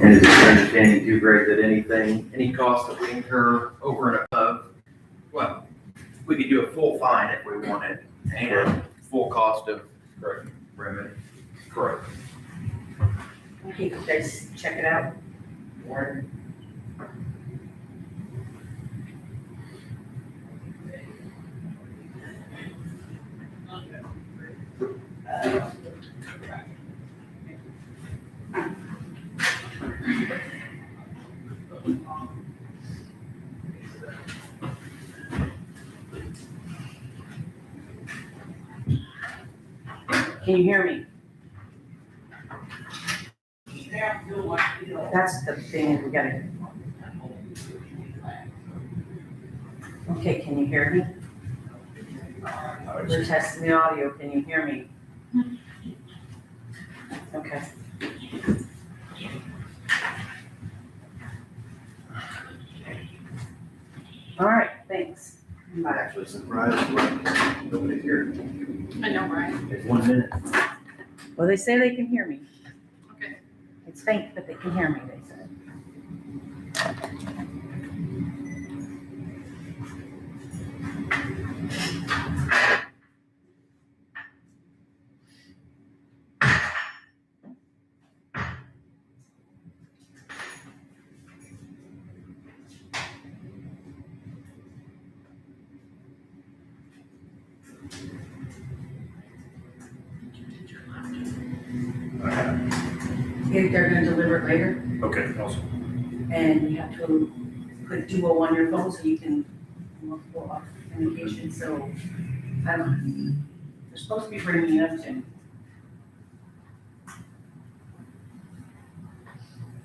And it's your understanding too, Greg, that any cost that we incur over and above, well, we could do a full fine if we wanted, and full cost of remedy. Correct. Okay, you guys check it out. Or can you hear me? That's the thing, we gotta. Okay, can you hear me? We're testing the audio, can you hear me? Okay. All right, thanks. I'm actually surprised, nobody's here. I know, right? It's 1 minute. Well, they say they can hear me. Okay. It's faint, but they can hear me, they said. If they're gonna deliver it later, Okay, awesome. and you have to put Duo on your phone so you can multiple authentication, so, I don't know. They're supposed to be bringing it up soon.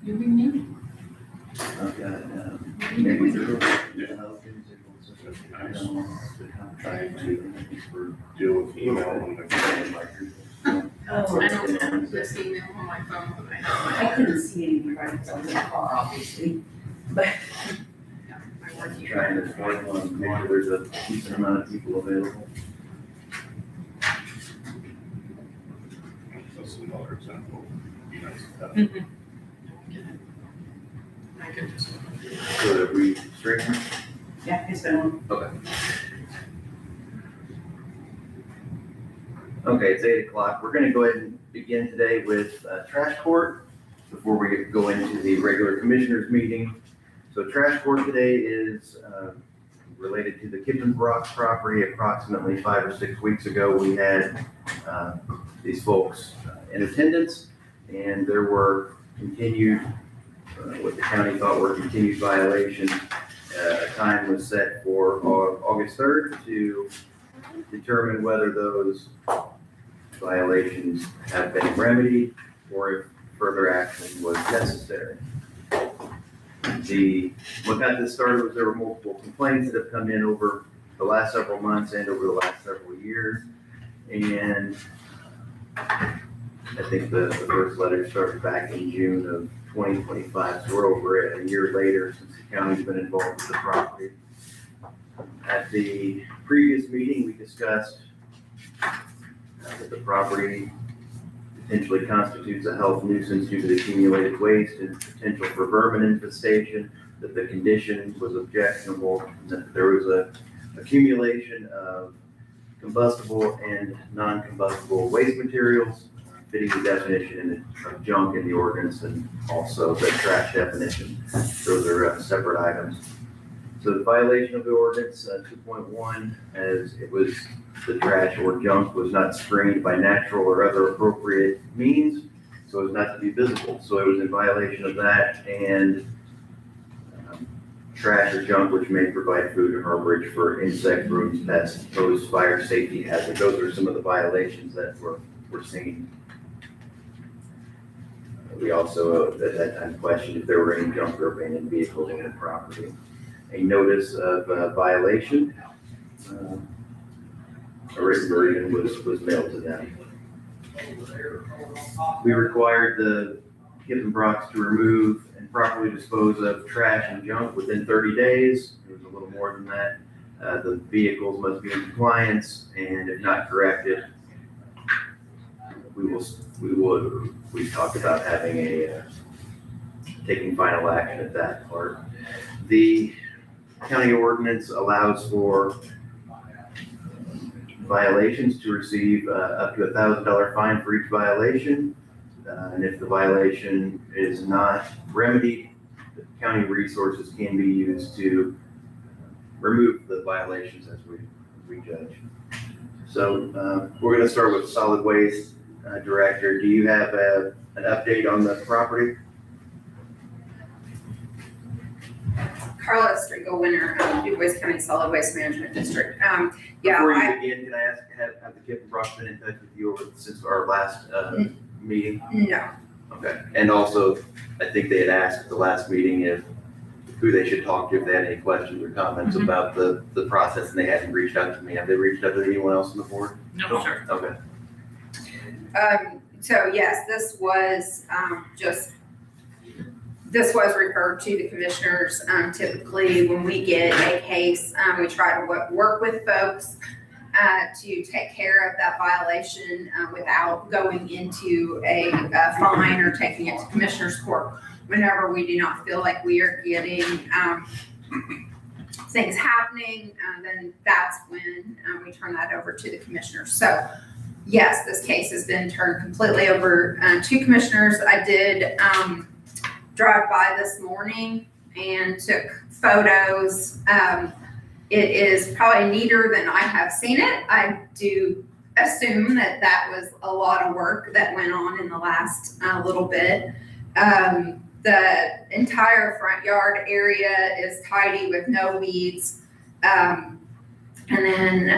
You bring me? I've got, Yeah. maybe the Trying to deal with email when they're Oh, I don't have this email on my phone, but I have I couldn't see anything right, so I was in the car, obviously, but, my work here. trying to find one, make sure there's a decent amount of people available. That's another example. Be nice to have. Mhm. I could just. So that we straighten. yeah, it's been on. Okay, it's 8 o'clock. We're gonna go ahead and begin today with trash court before we go into the regular commissioners meeting. So trash court today is related to the Kippenbrook property. Approximately 5 or 6 weeks ago, we had these folks in attendance, and there were continued, what the county thought were continued violations. A time was set for August 3rd to determine whether those violations have been remedied or if further action was necessary. What got this started was there were multiple complaints that have come in over the last several months and over the last several years. And I think the first letter started back in June of 2025, so we're over it a year later since the county's been involved with the property. At the previous meeting, we discussed that the property potentially constitutes a health nuisance due to the accumulated waste and potential for vermin infestation, that the condition was objectionable, and that there was a accumulation of combustible and non-combustible waste materials, fitting the definition of junk in the ordinance and also the trash definition. Those are separate items. So the violation of the ordinance 2.1, as it was the trash or junk was not screened by natural or other appropriate means, so as not to be visible. So it was in violation of that, and trash or junk which may provide food or harborage for insect, brooms, pests, pose fire safety hazard. Those are some of the violations that were seen. We also at that time questioned if there were any junk or abandoned vehicles on the property. A notice of violation, a written version was mailed to them. We required the Kippenbrooks to remove and properly dispose of trash and junk within 30 days. It was a little more than that. The vehicles must be in compliance, and if not corrected, we talked about having taking final action at that part. The county ordinance allows for violations to receive up to $1,000 fine for each violation. And if the violation is not remedied, the county resources can be used to remove the violations as we judge. So we're gonna start with solid waste director. Do you have an update on the property? Carla Striegel, winner, DuBois County Solid Waste Management District. Yeah, Before you I, begin, can I ask, have the Kip and Brock been in touch with you since our last meeting? no, Okay, and also, I think they had asked at the last meeting who they should talk to if they had any questions or comments about the process, and they hadn't reached out to me. Have they reached out to anyone else on the board? No, sir. Okay, so yes, this was, this was referred to the commissioners. Typically, when we get a case, we try to work with folks to take care of that violation without going into a fine or taking it to commissioners court. Whenever we do not feel like we are getting things happening, then that's when we turn that over to the commissioners. So yes, this case has been turned completely over to commissioners. I did drive by this morning and took photos. It is probably neater than I have seen it. I do assume that that was a lot of work that went on in the last little bit. The entire front yard area is tidy with no weeds. And then,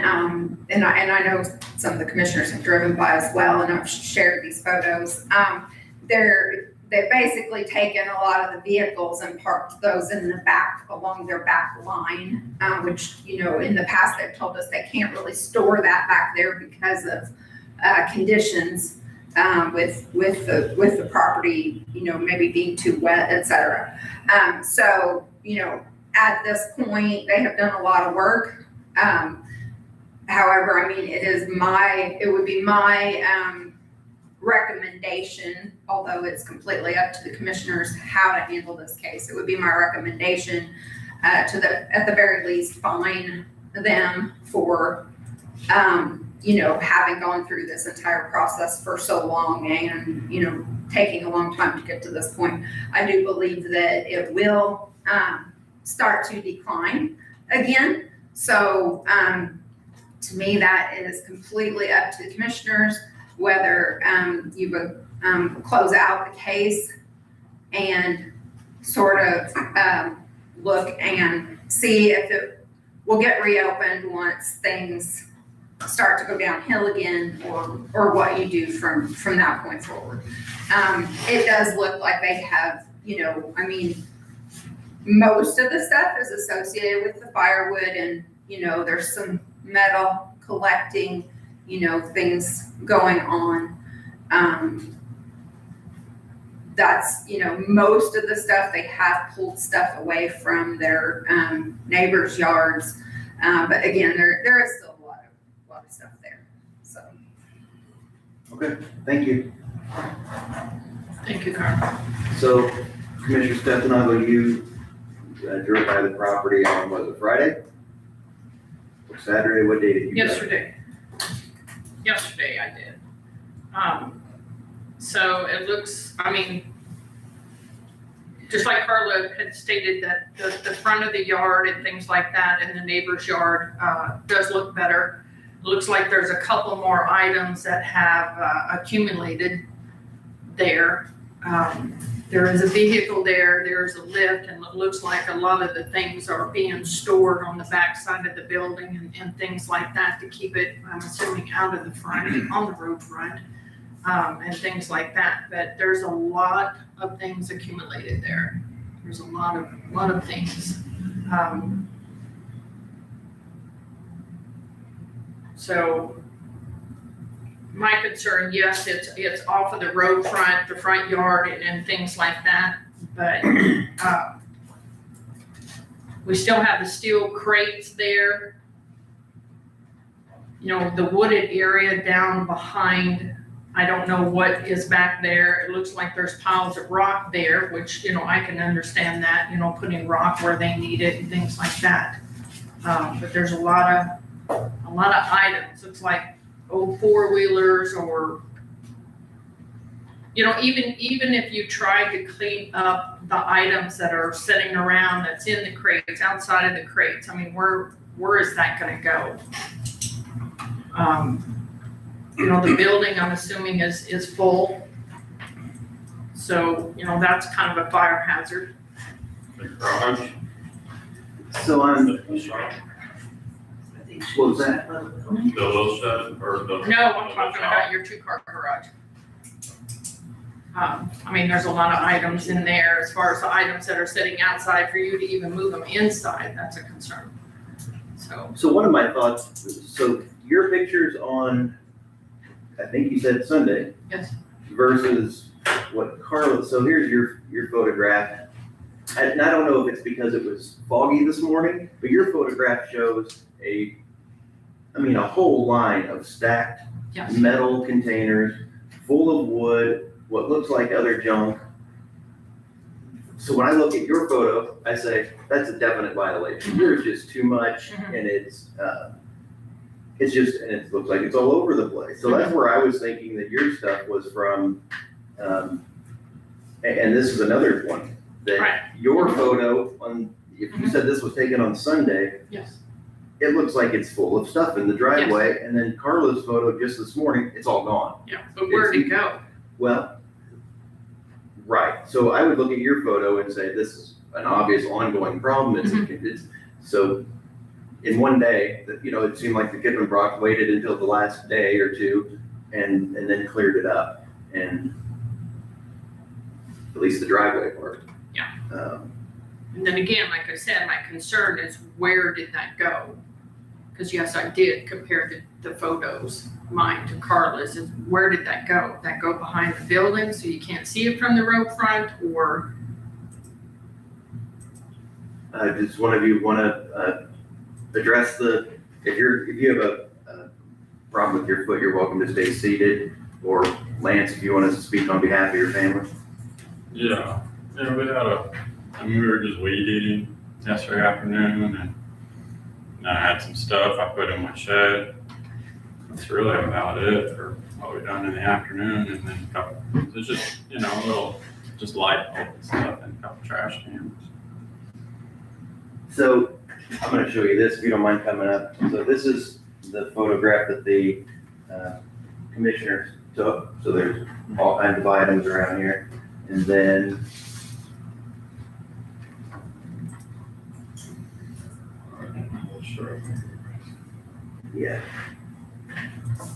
and I know some of the commissioners have driven by as well, and I've shared these photos. They've basically taken a lot of the vehicles and parked those in the back, along their back line, which, you know, in the past they've told us they can't really store that back there because of conditions with the property, you know, maybe being too wet, et cetera. So, you know, at this point, they have done a lot of work. However, I mean, it would be my recommendation, although it's completely up to the commissioners how to handle this case. It would be my recommendation at the very least, fine them for, you know, having gone through this entire process for so long and, you know, taking a long time to get to this point. I do believe that it will start to decline again. So to me, that is completely up to the commissioners, whether you would close out the case and sort of look and see if it will get reopened once things start to go downhill again, or what you do from that point forward. It does look like they have, you know, I mean, most of the stuff is associated with the firewood, and, you know, there's some metal collecting, you know, things going on. That's, you know, most of the stuff, they have pulled stuff away from their neighbors' yards. But again, there is still a lot of stuff there, so. okay, thank you. Thank you, Carl. So Commissioner Stefano, you drove by the property on, was it Friday? Or Saturday? What day did you go? Yesterday I did. So it looks, I mean, just like Carla had stated, that the front of the yard and things like that and the neighbor's yard does look better. Looks like there's a couple more items that have accumulated there. There is a vehicle there, there's a lift, and it looks like a lot of the things are being stored on the back side of the building and things like that to keep it, I'm assuming, out of the front, on the road front, and things like that. But there's a lot of things accumulated there. There's a lot of things. So my concern, yes, it's off of the road front, the front yard and things like that, but We still have the steel crates there. You know, the wooded area down behind, I don't know what is back there. It looks like there's piles of rock there, which, you know, I can understand that, you know, putting rock where they need it and things like that. But there's a lot of items. Looks like old four-wheelers or, you know, even if you try to clean up the items that are sitting around that's in the crates, outside of the crates, I mean, where is that gonna go? You know, the building, I'm assuming, is full. So, you know, that's kind of a fire hazard. The garage, So I'm, the shop, what was that? the little shed, or the. No, I'm talking about your two-car garage. I mean, there's a lot of items in there as far as the items that are sitting outside for you to even move them inside, that's a concern. So, one of my thoughts, so your pictures on, I think you said Sunday. Yes. Versus what Carla, so here's your photograph. And I don't know if it's because it was foggy this morning, but your photograph shows a whole line of stacked yes, metal containers full of wood, what looks like other junk. So when I look at your photo, I say, that's a definite violation. Yours just too much, Mhm. and it looks like it's all over the place. So that's where I was thinking that your stuff was from, and this is another one, that Right. your photo if you said this was taken on Sunday, yes, it looks like it's full of stuff in the driveway, and then Carla's photo just this morning, it's all gone. yeah, but where'd it go? Well, right, so I would look at your photo and say, this is an obvious ongoing problem, it's, so in one day, it seemed like the Kippenbrock waited until the last day or two and then cleared it up, and at least the driveway part. Yeah. Um, And then again, like I said, my concern is where did that go? Because yes, I did compare the photos, mine to Carla's, and where did that go? Did that go behind the building so you can't see it from the road front, or? Does one of you wanna, address if you have a problem with your foot, you're welcome to stay seated, or Lance, if you want us to speak on behalf of your family. Yeah, we were just weed eating yesterday afternoon, and I had some stuff I put in my shed. That's really about it for what we done in the afternoon, and then a couple, it's just, a little, just light bulb and stuff, and a couple trash cans. So I'm gonna show you this, if you don't mind coming up. So this is the photograph that the commissioners took. So there's all kinds of items around here. And then Sure. yeah.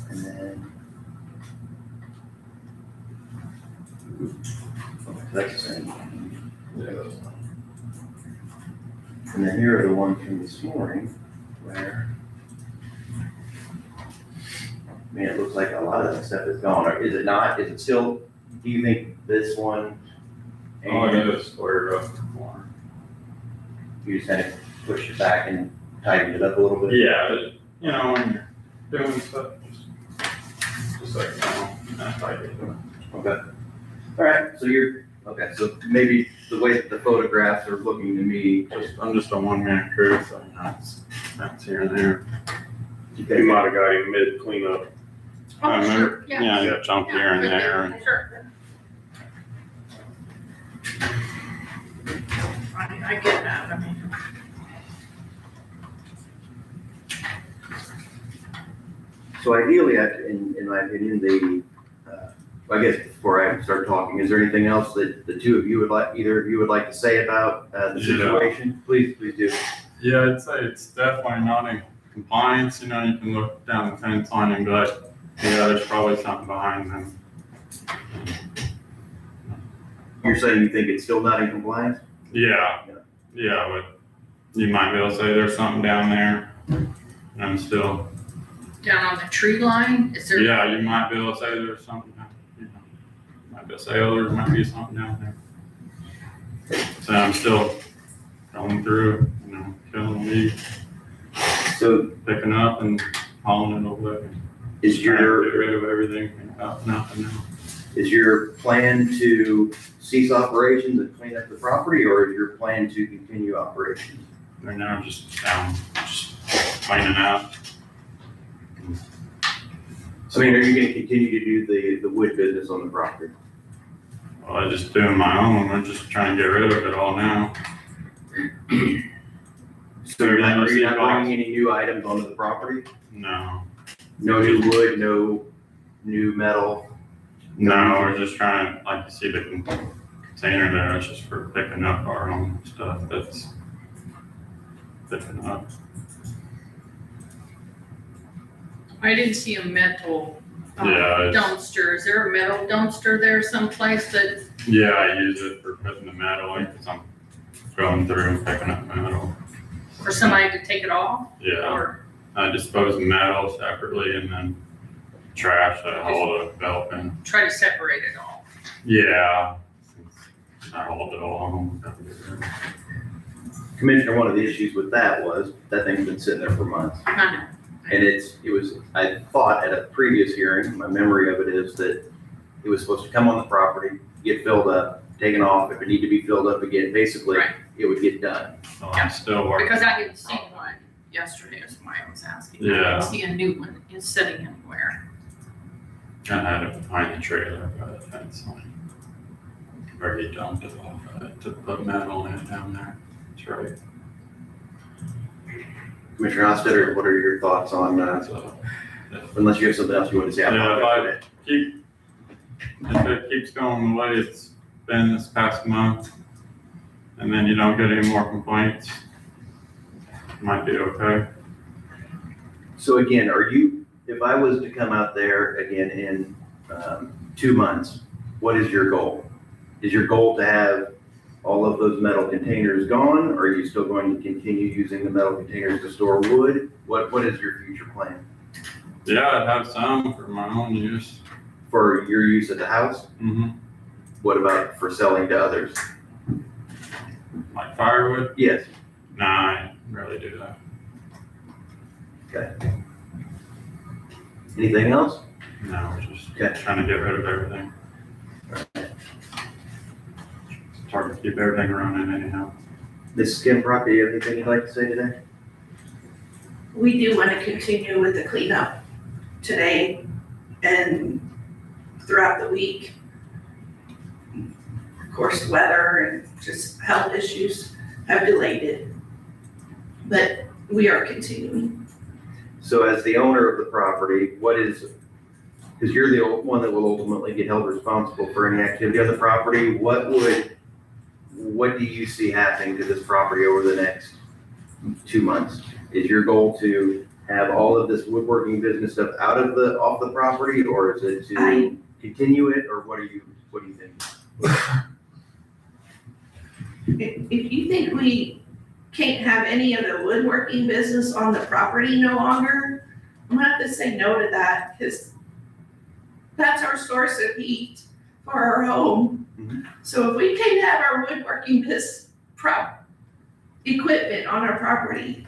And then that's the same. Yeah, that's fine. And then here are the ones from this morning where, man, it looks like a lot of that stuff is gone. Or is it not? Is it still, do you think this one? Oh, and yeah, square up more. You just kind of push it back and tighten it up a little bit? Yeah, when you're doing stuff, just like, that's how you do it. Okay. All right, so so maybe the way that the photographs are looking to me, I'm just a one-man crew, so that's here and there. You might have got him mid cleanup. Oh, sure, yeah. Yeah, I got jump here and there, and Sure. I get that, I mean. so ideally, in my opinion, I guess before I start talking, is there anything else that the two of you either of you would like to say about the Yeah. situation? Please do. yeah, I'd say it's definitely not in compliance. You can look down the fence line and be like, yeah, there's probably something behind them. You're saying you think it's still not in compliance? Yeah, but you might be able to say there's something down there, and I'm still, Down on the tree line, is there? yeah, you might be able to say there's something, might be able to say, oh, there might be something down there. So I'm still going through, killing weed, So picking up and hauling it away. is Trying to your, get rid of everything out nothing now. is your plan to cease operations and clean up the property, or is your plan to continue operations? Right now, I'm just cleaning out. I mean, are you gonna continue to do the wood business on the property? Well, I just doing my own, I'm just trying to get rid of it all now. So are you not bringing any new items onto the property? No, No new wood, no new metal? no, we're just trying, like you see the container there, it's just for picking up our own stuff that's picking up. I didn't see a metal Yeah, it's- dumpster. Is there a metal dumpster there someplace that, Yeah, I use it for putting the metal in, because I'm going through and picking up metal. for somebody to take it off? Yeah, Or, I dispose of metal separately and then trash I hold a belt in. try to separate it all? Yeah, I hold it all. Commissioner, one of the issues with that was that thing's been sitting there for months. I know. And I thought at a previous hearing, my memory of it is that it was supposed to come on the property, get filled up, taken off. If it needed to be filled up again, basically, Right. it would get done. So I'm still working. Because I didn't see one yesterday, is why I was asking. I Yeah. didn't see a new one is sitting anywhere. I had it behind the trailer by the fence line. Already dumped it off of it to put metal in it down there. That's right. Commissioner Hostetter, what are your thoughts on, So, unless you have something else you want to say? Yeah, if it keeps going the way it's been this past month, and then you don't get any more complaints, it might be okay. So again, if I was to come out there again in 2 months, what is your goal? Is your goal to have all of those metal containers gone, or are you still going to continue using the metal containers to store wood? What is your future plan Yeah, I'd have some for my own use. for your use at the house? Mm-hmm. What about for selling to others? Like firewood? Yes. Nah, I didn't really do that. Okay. Anything else? No, we're just Okay. trying to get rid of everything. It's hard to keep everything running anyhow. Ms. Skimrock, do you have anything you'd like to say today? We do want to continue with the cleanup today and throughout the week. Of course, weather and just health issues have delayed it. But we are continuing. So as the owner of the property, because you're the one that will ultimately get held responsible for any activity on the property, what do you see happening to this property over the next 2 months? Is your goal to have all of this woodworking business stuff off the property, or is it to continue it, or what do you think? If you think we can't have any of the woodworking business on the property no longer, I'm gonna have to say no to that, because that's our source of heat for our home. Mhm. So if we can't have our woodworking equipment on our property,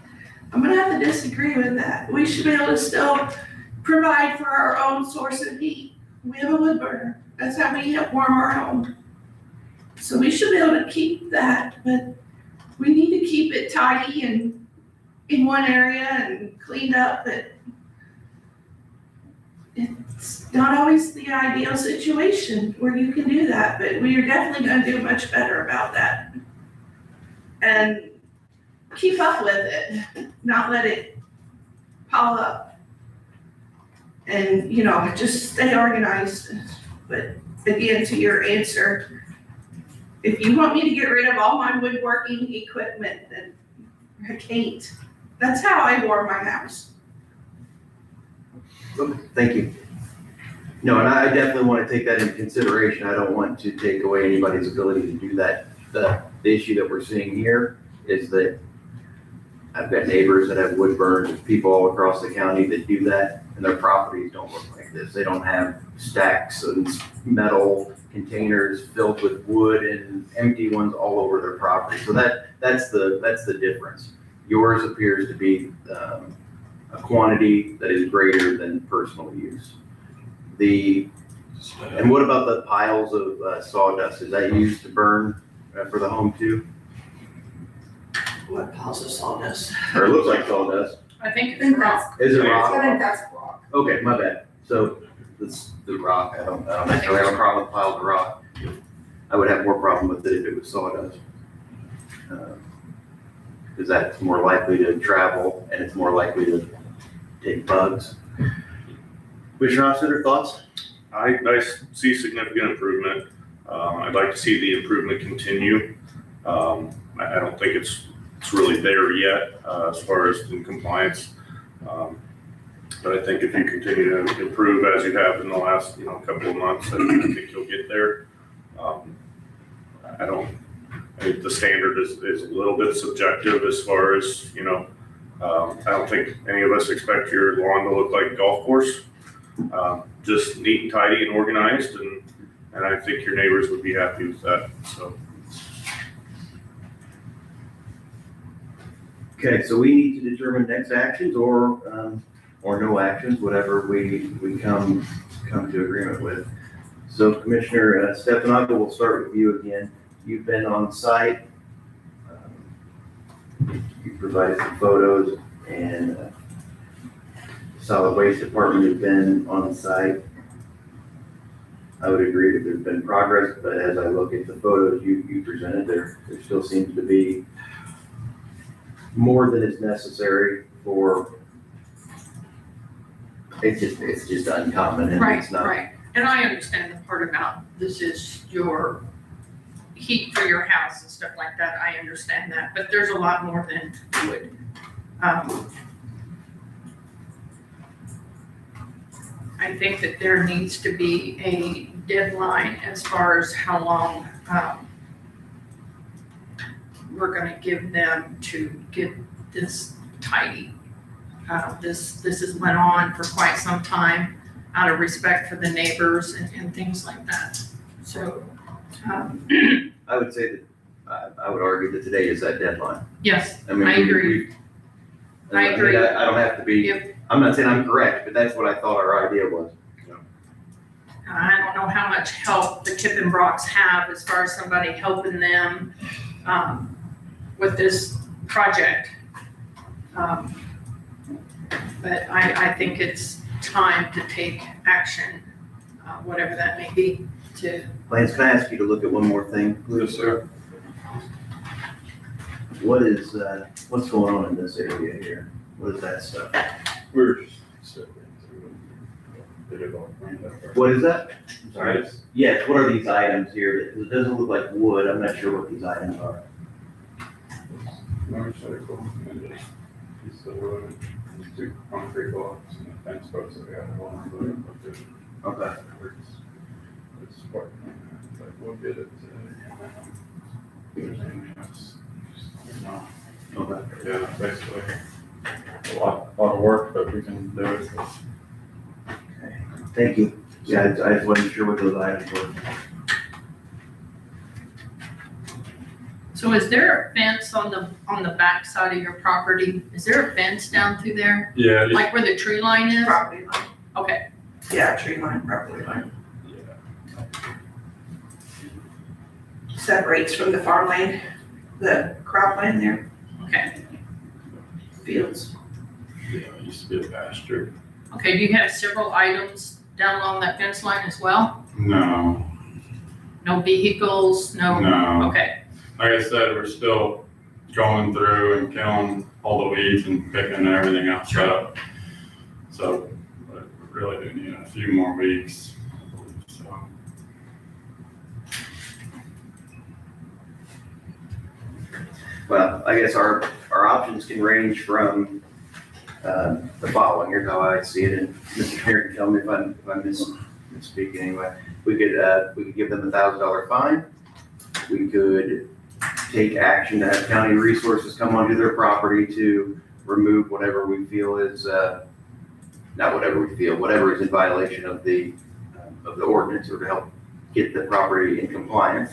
I'm gonna have to disagree with that. We should be able to still provide for our own source of heat. We have a wood burner, that's how we warm our home. So we should be able to keep that, but we need to keep it tidy and in one area and cleaned up, but it's not always the ideal situation where you can do that, but we are definitely gonna do much better about that. And keep up with it, not let it pile up. And, just stay organized. But again, to your answer, if you want me to get rid of all my woodworking equipment, then I can't. That's how I warm my house. Okay, thank you. No, and I definitely want to take that into consideration. I don't want to take away anybody's ability to do that. The issue that we're seeing here is that I've got neighbors that have wood burns, people all across the county that do that, and their properties don't look like this. They don't have stacks and metal containers filled with wood and empty ones all over their property. So that's the difference. yours appears to be a quantity that is greater than personal use. And what about the piles of sawdust? Is that used to burn for the home too? What piles of sawdust? Or it looks like sawdust. I think I think it's rock. Is it I rock? think that's rock. Okay, my bad. So it's the rock. I don't necessarily have a problem with piles of rock. I would have more problem with it if it was sawdust. Because that's more likely to travel and it's more likely to take bugs. Commissioner Officer, thoughts? I see significant improvement. I'd like to see the improvement continue. I don't think it's really there yet, as far as in compliance. But I think if you continue to improve as you have in the last, couple of months, I think you'll get there. I think the standard is a little bit subjective as far as, I don't think any of us expect your lawn to look like a golf course. Just neat and tidy and organized, and I think your neighbors would be happy with that, so. Okay, so we need to determine next actions or no actions, whatever we come to agreement with. So Commissioner Stefanato, we'll start with you again. You've been on site. You provided some photos, and Solid Waste Department has been on site. I would agree that there's been progress, but as I look at the photos you presented, there still seems to be more than is necessary for, it's just uncommon and it's not. Right. And I understand the part about this is your heat for your house and stuff like that. I understand that, but there's a lot more than wood. I think that there needs to be a deadline as far as how long we're gonna give them to get this tidy. This has went on for quite some time out of respect for the neighbors and things like that. So, I would say that, I would argue that today is that deadline. yes, I mean, I agree. I agree. I don't have to be, If, I'm not saying I'm correct, but that's what I thought our idea was. I don't know how much help the Kippenbrocks have as far as somebody helping them with this project. But I think it's time to take action, whatever that may be, to, Lance, can I ask you to look at one more thing? Yes, sir. What's going on in this area here? What is that stuff? We're just sitting through a bit of a cleanup. What is that? I'm sorry. Right. Yes, what are these items here? It doesn't look like wood. I'm not sure what these items are. Motorcycle and just piece of wood, and 2 concrete blocks and a fence post that we have along the way. Okay. It's quite, like, we'll get it, if there's anything else, just, Okay. yeah, basically, a lot of work, but we can do it. Thank you. Yeah, I just wasn't sure what those items were. so is there a fence on the back side of your property? Is there a fence down through there? Yeah, just, Like where the tree line is? Property line, Okay, yeah, tree line, property line. yeah, Separates from the farmland, the cropland there, okay. fields. yeah, it used to be a pasture. Okay, do you have several items down along that fence line as well? No, No vehicles, no? no. Okay, Like I said, we're still going through and killing all the weeds and picking everything else up. So, but we really do need a few more weeks, so. Well, I guess our options can range from the following. Here's how I see it, and Mr. Mayor can tell me if I'm misspeaking anyway. We could give them $1,000 fine. We could take action to have county resources come onto their property to remove whatever we feel is, not whatever we feel, whatever is in violation of the ordinance, or to help get the property in compliance.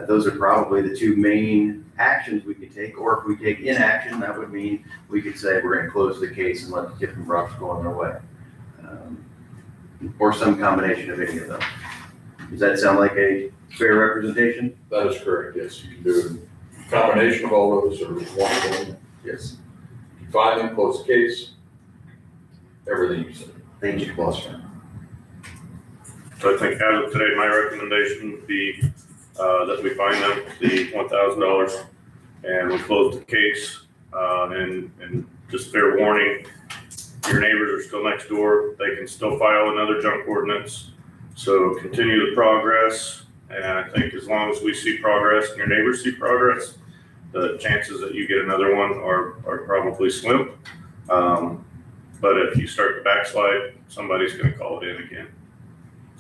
Those are probably the two main actions we could take, or if we take inaction, that would mean we could say we're gonna close the case and let the Tiffin Rocks go on their way. Or some combination of any of them. Does that sound like a fair representation? That is correct, yes, you can do a combination of all those or one of them, yes. You find them, close the case, everything you said. Thank you. So I think as of today, my recommendation would be, that we fine them the $1,000 and we close the case. And just fair warning, your neighbors are still next door. They can still file another junk ordinance. So continue the progress. And I think as long as we see progress and your neighbors see progress, the chances that you get another one are probably slim. But if you start to backslide, somebody's gonna call it in again.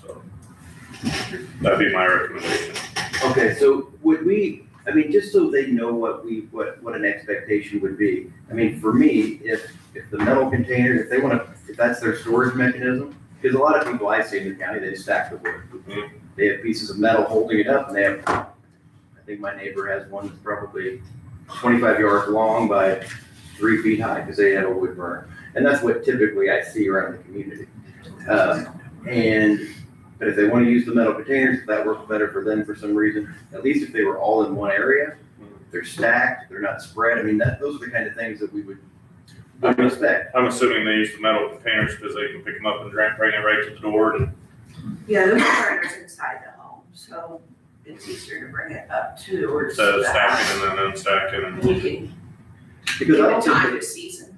So that'd be my recommendation. Okay, so would we, I mean, just so they know what an expectation would be. I mean, for me, if the metal container, if that's their storage mechanism, because a lot of people I see in the county, they stack the wood. Mhm. They have pieces of metal holding it up, and they have, I think my neighbor has one that's probably 25 yards long by 3 feet high, because they have a wood burn. And that's what typically I see around the community. But if they want to use the metal containers, if that works better for them for some reason, at least if they were all in one area, they're stacked, they're not spread. I mean, those are the kind of things that we would expect. I'm assuming they use the metal containers because they can pick them up and bring it right to the door. And Yeah, those burners inside the home, so it's easier to bring it up to or instead of stacking and then unstacking. And You can Because give I it don't think time that to season.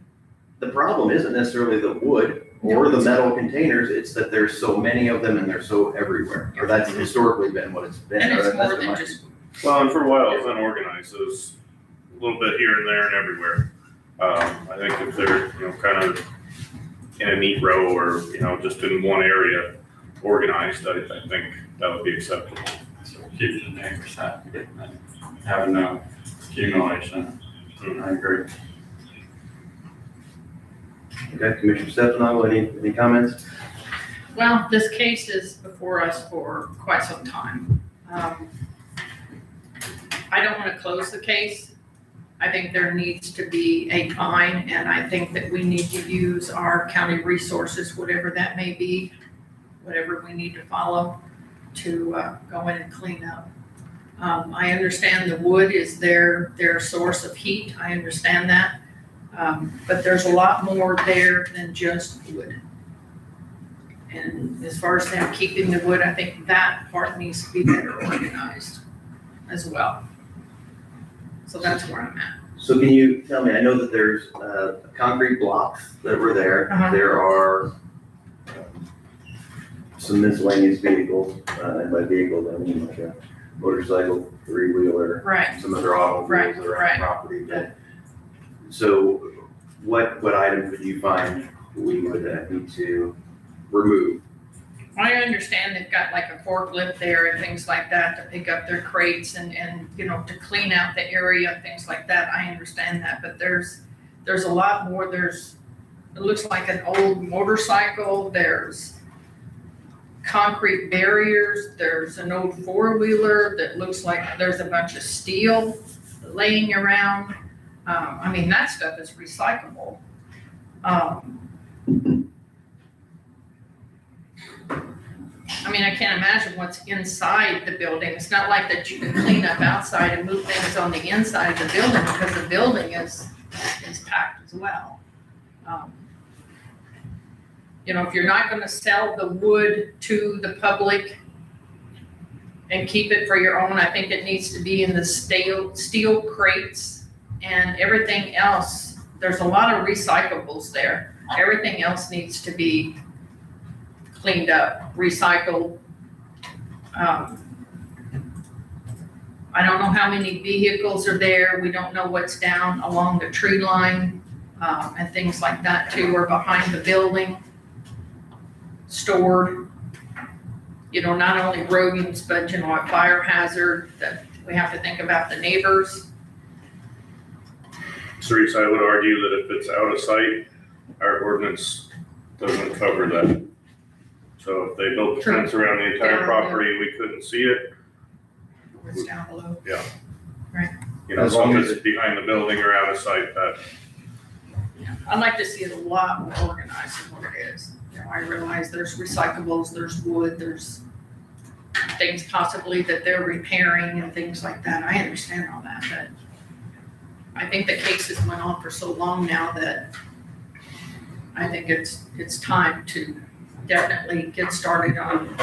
the problem isn't necessarily the wood or the metal containers, it's that there's so many of them and they're so everywhere. Or that's historically been what it's been. And or it's that's more been than my- just, Well, and for a while, it was unorganized. It was a little bit here and there and everywhere. I think if they're, kind of in a neat row or, just in one area organized, I think that would be acceptable. So keep the neighbors happy and have no accumulation. I agree. Okay, Commissioner Stefano, any comments? well, this case is before us for quite some time. I don't want to close the case. I think there needs to be a fine, and I think that we need to use our county resources, whatever that may be, whatever we need to follow to go in and clean up. I understand the wood is their source of heat. I understand that. But there's a lot more there than just wood. And as far as them keeping the wood, I think that part needs to be better organized as well. So that's where I'm at. So can you tell me, I know that there's concrete blocks that were there. Uh-huh. There are some miscellaneous vehicles, and by vehicles, I mean like a motorcycle, three-wheeler, Right. some other automobiles that are on Right. property. So what items would you find we would need to remove? I understand they've got like a forklift there and things like that to pick up their crates and to clean out the area and things like that. I understand that, but there's a lot more. It looks like an old motorcycle. There's concrete barriers. There's an old four-wheeler that looks like there's a bunch of steel laying around. I mean, that stuff is recyclable. I mean, I can't imagine what's inside the building. It's not like that you can clean up outside and move things on the inside of the building because the building is packed as well. If you're not gonna sell the wood to the public and keep it for your own, I think it needs to be in the steel crates and everything else. There's a lot of recyclables there. Everything else needs to be cleaned up, recycled. I don't know how many vehicles are there. We don't know what's down along the tree line, and things like that too, or behind the building, stored. Not only rodents, but, a fire hazard that we have to think about the neighbors. Teresa, I would argue that if it's out of sight, our ordinance doesn't cover that. So if they built a fence around the entire Yeah. property, we couldn't see it, what's down below. You know, As long some as that's behind the building or out of sight, that, I'd like to see it a lot more organized than what it is. You know, I realize there's recyclables, there's wood, there's things possibly that they're repairing and things like that. I understand all that, but I think the case has went on for so long now that I think it's time to definitely get started on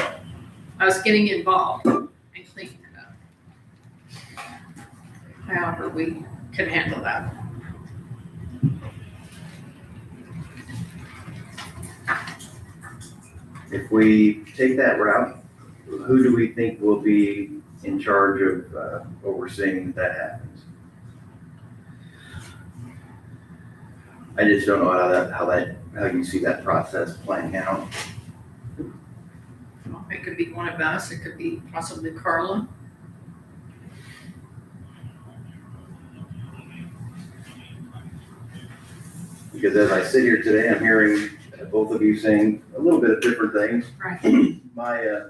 us getting involved and cleaning it up. However we can handle that. If we take that route, who do we think will be in charge of overseeing that happens? I just don't know how you see that process playing out. It could be one of us, it could be possibly Carla. Because as I sit here today, I'm hearing both of you saying a little bit of different things. Right. My,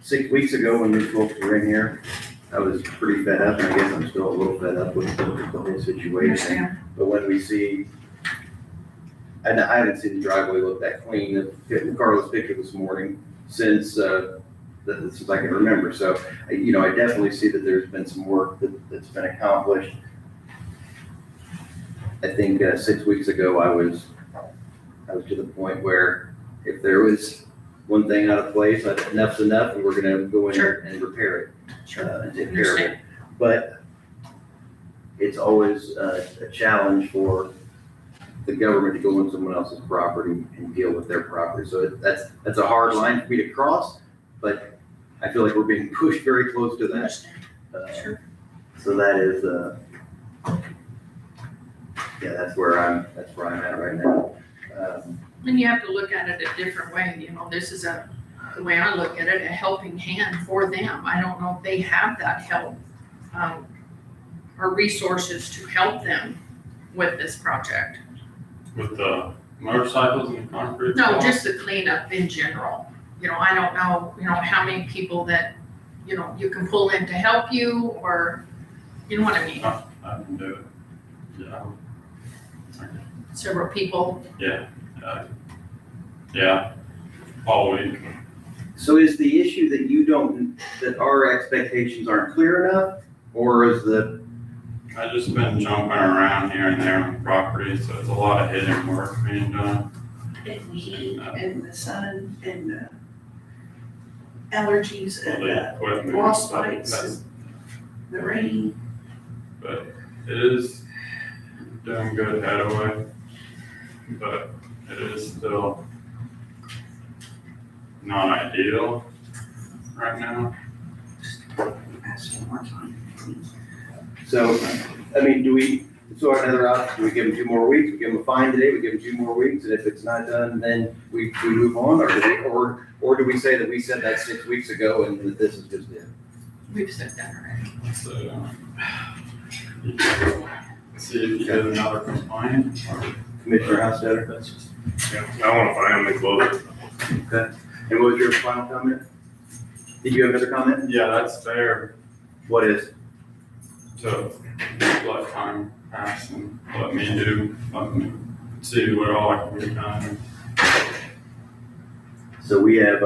6 weeks ago when these folks were in here, I was pretty fed up, and I guess I'm still a little fed up with the whole situation. Understand. But when we see, and I haven't seen the driveway look that clean, Carlos picked it this morning, since I can remember. So, I definitely see that there's been some work that's been accomplished. I think 6 weeks ago, I was to the point where if there was one thing out of place, enough's enough, and we're gonna go in Sure. and repair it. Sure. And take care of it. Understand. But it's always a challenge for the government to go on someone else's property and deal with their property. So that's a hard line for me to cross, but I feel like we're being pushed very close to that. Understand. Sure. So that is, that's where I'm at right now. And you have to look at it a different way, this is the way I look at it, a helping hand for them. I don't know if they have that help, or resources to help them with this project. With the motorcycles and the concrete? No, wall? just the cleanup in general. I don't know, how many people that, you can pull in to help you, or, you know what I mean? I can do it. Yeah. Several people. Yeah, all week. So is the issue that our expectations aren't clear enough, or is I just been jumping around here and there on the property, so it's a lot of hidden work being done. And heat and the sun and the allergies All and the equipment. frost but bites that's- and the rain. But it is doing good headway, but it is still not ideal right now. Ask one more time. so, so another option, do we give them 2 more weeks, we give them a fine today, we give them 2 more weeks, and if it's not done, then we move on, or do we say that we said that 6 weeks ago and that this is just it? We've said that already. So, see if you get another complaint or Commissioner Hostetter? that's just. I wanna find them and close it. Okay. And what was your final comment? Did you have another comment? Yeah, that's fair What is? to let time pass and let me see what all can be done. So we have,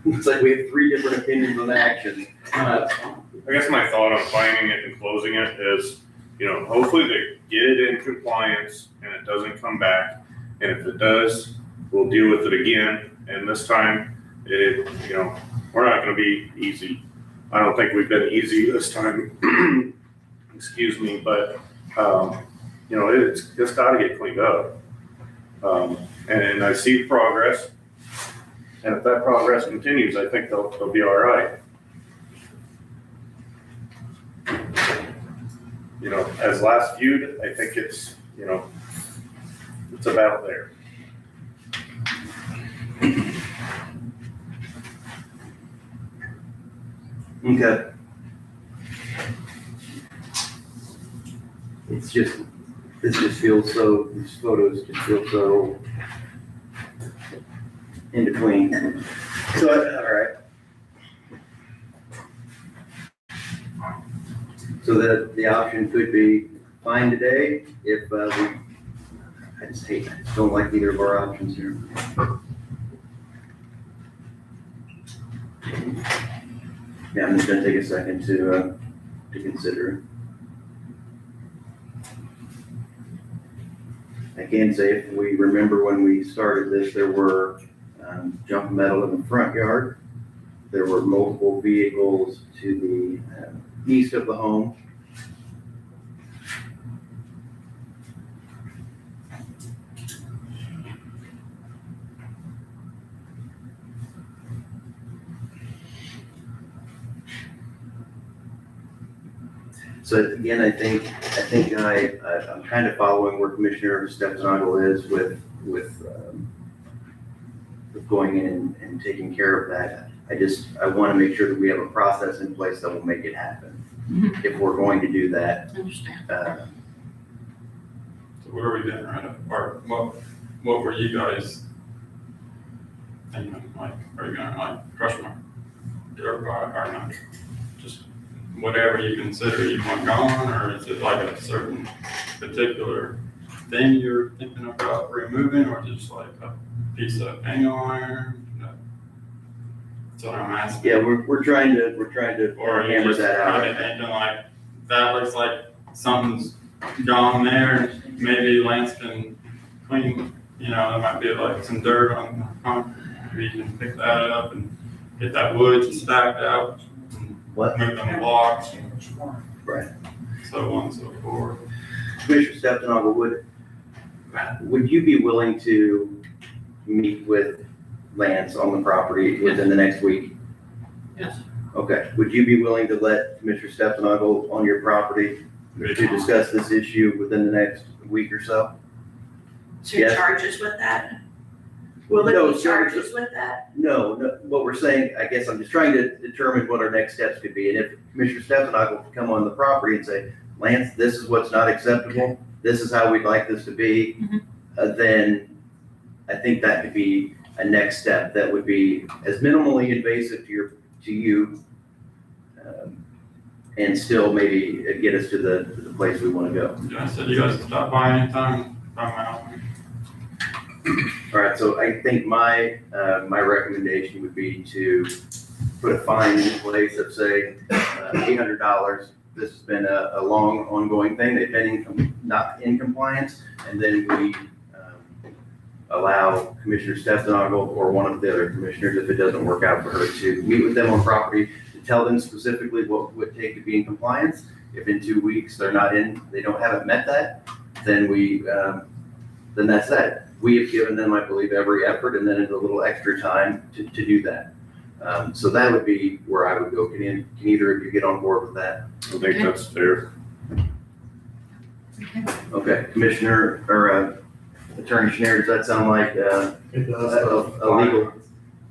looks like we have 3 different opinions on actions. That's fine. I guess my thought on finding it and closing it is, hopefully they get it in compliance and it doesn't come back. And if it does, we'll deal with it again. And this time, we're not gonna be easy. I don't think we've been easy this time. Excuse me, but, it's gotta get cleaned up. And I see progress. And if that progress continues, I think they'll be all right. As last viewed, I think it's about there. Okay. This just feels so, these photos just feel so in between. So, all right. So the option could be fine today if I just don't like either of our options here. Yeah, I'm just gonna take a second to consider. I can say if we remember when we started this, there were junk metal in the front yard. There were multiple vehicles to the east of the home. So again, I think I'm kind of following where Commissioner Stephenagel is with going in and taking care of that. I want to make sure that we have a process in place that will make it happen. Mhm. If we're going to do that, Understand. So where are we getting rid of, or what were you guys thinking, like, are you gonna like crush my dirt bike or not? Just whatever you consider you want gone, or is it like a certain particular thing you're thinking about removing, or just like a piece of angle iron? That's what I'm asking. yeah, we're trying to Or are you hammer just that out. kind of thinking like, that looks like something's gone there, and maybe Lance can clean, you know, there might be like some dirt on the concrete, maybe you can pick that up and get that wood stacked out. And What? move them blocks, Right. so on and so forth. Commissioner Stephenagel, would you be willing to meet with Lance on the property within the next week? Yes. Okay, would you be willing to let Commissioner Stephenagel on your property to discuss this issue within the next week or so? So Yes. charges with that? Will No, there be so- charges with that? No, what we're saying, I guess I'm just trying to determine what our next steps could be. And if Commissioner Stephenagel could come on the property and say, Lance, this is what's not acceptable, this is how we'd like this to be, then I think that could be a next step that would be as minimally invasive to you, and still maybe get us to the place we want to go. Yeah, I said you guys can stop by anytime, I'm out. All right, so I think my recommendation would be to put a fine in place of, say, $800. This has been a long ongoing thing. They've been not in compliance. And then we allow Commissioner Stephenagel or one of the other commissioners, if it doesn't work out for her, to meet with them on property, to tell them specifically what would take to be in compliance. If in 2 weeks they're not in, haven't met that, then then that's that. We have given them, I believe, every effort and then a little extra time to do that. So that would be where I would go. Can either of you get on board with that? I think that's fair. Okay, Commissioner, or Attorney Schneider, does that sound like It does. a legal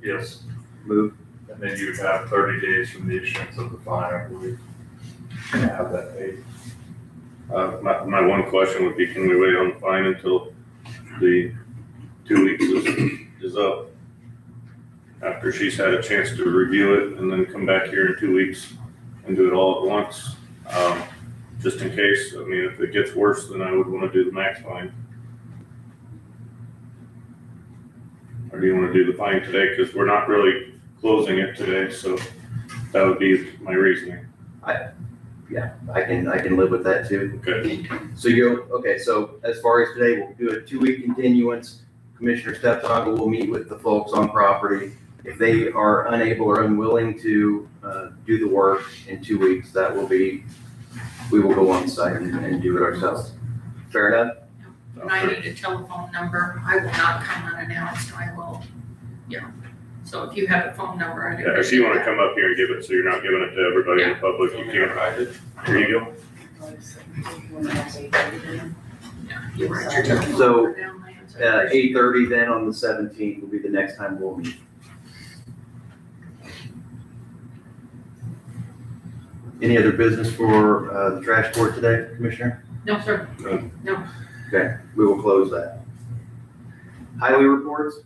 Yes, move? and then you have 30 days from the issuance of the fine, I believe. To have that paid. My one question would be, can we wait on the fine until the 2 weeks is up? After she's had a chance to review it and then come back here in 2 weeks and do it all at once? Just in case, I mean, if it gets worse, then I would want to do the max fine. Or do you want to do the fine today? Because we're not really closing it today, so that would be my reasoning. Yeah, I can live with that too. Okay. So so as far as today, we'll do a 2-week continuance. Commissioner Stephenagel will meet with the folks on property. If they are unable or unwilling to do the work in 2 weeks, we will go on site and do it ourselves. Fair enough? And I need a telephone number. I will not come unannounced. I will, So if you have a phone number, I Yeah, if you want to come up here and give it, so you're not giving it to everybody in the public, you can. Write it. Here you go. You write your telephone So, number down, Lance. 8:30 then on the 17th will be the next time we'll meet. Any other business for the trash court today, Commissioner? No, sir. Okay, we will close that. Highway reports?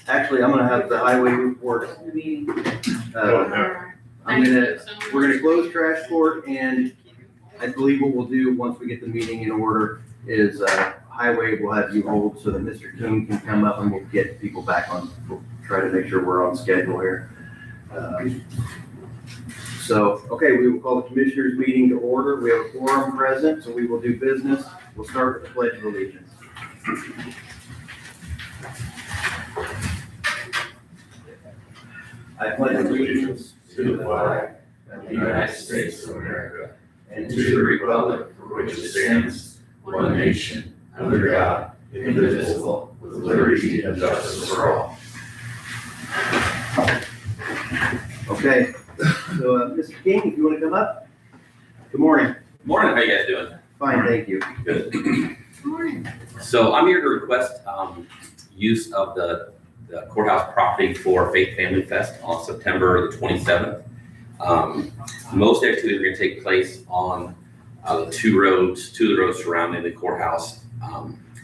Actually, I'm gonna have the highway report. All right. We're gonna close trash court and I believe what we'll do, once we get the meeting in order, is Highway will have you hold so that Mr. King can come up and we'll get people back on, we'll try to make sure we're on schedule here. So, okay, we will call the commissioners meeting to order. We have a quorum present, so we will do business. We'll start with the pledge of allegiance. I pledge allegiance to the flag of the United States of America and to the republic for which it stands, one nation, under God, indivisible, with liberty and justice for all. Okay, so Mr. King, if you want to come up. Good morning. Morning, how you guys doing? Fine, thank you. Good. Good morning. So I'm here to request use of the courthouse property for Faith Family Fest on September the 27th. Most activities are going to take place on the two of the roads surrounding the courthouse.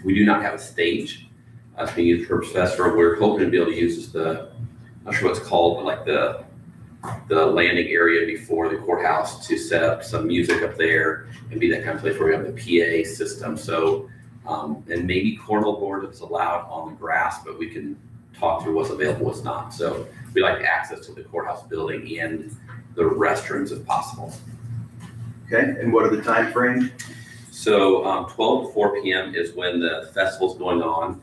We do not have a stage that's being used for Fest. We're hoping to be able to use I'm not sure what it's called, but like the landing area before the courthouse to set up some music up there and be that kind of place where we have the PA system. So, and maybe cornhole board is allowed on the grass, but we can talk through what's available, what's not. So we like access to the courthouse building and the restrooms if possible. Okay, and what are the time frames? So 12 to 4 p.m. is when the festival's going on.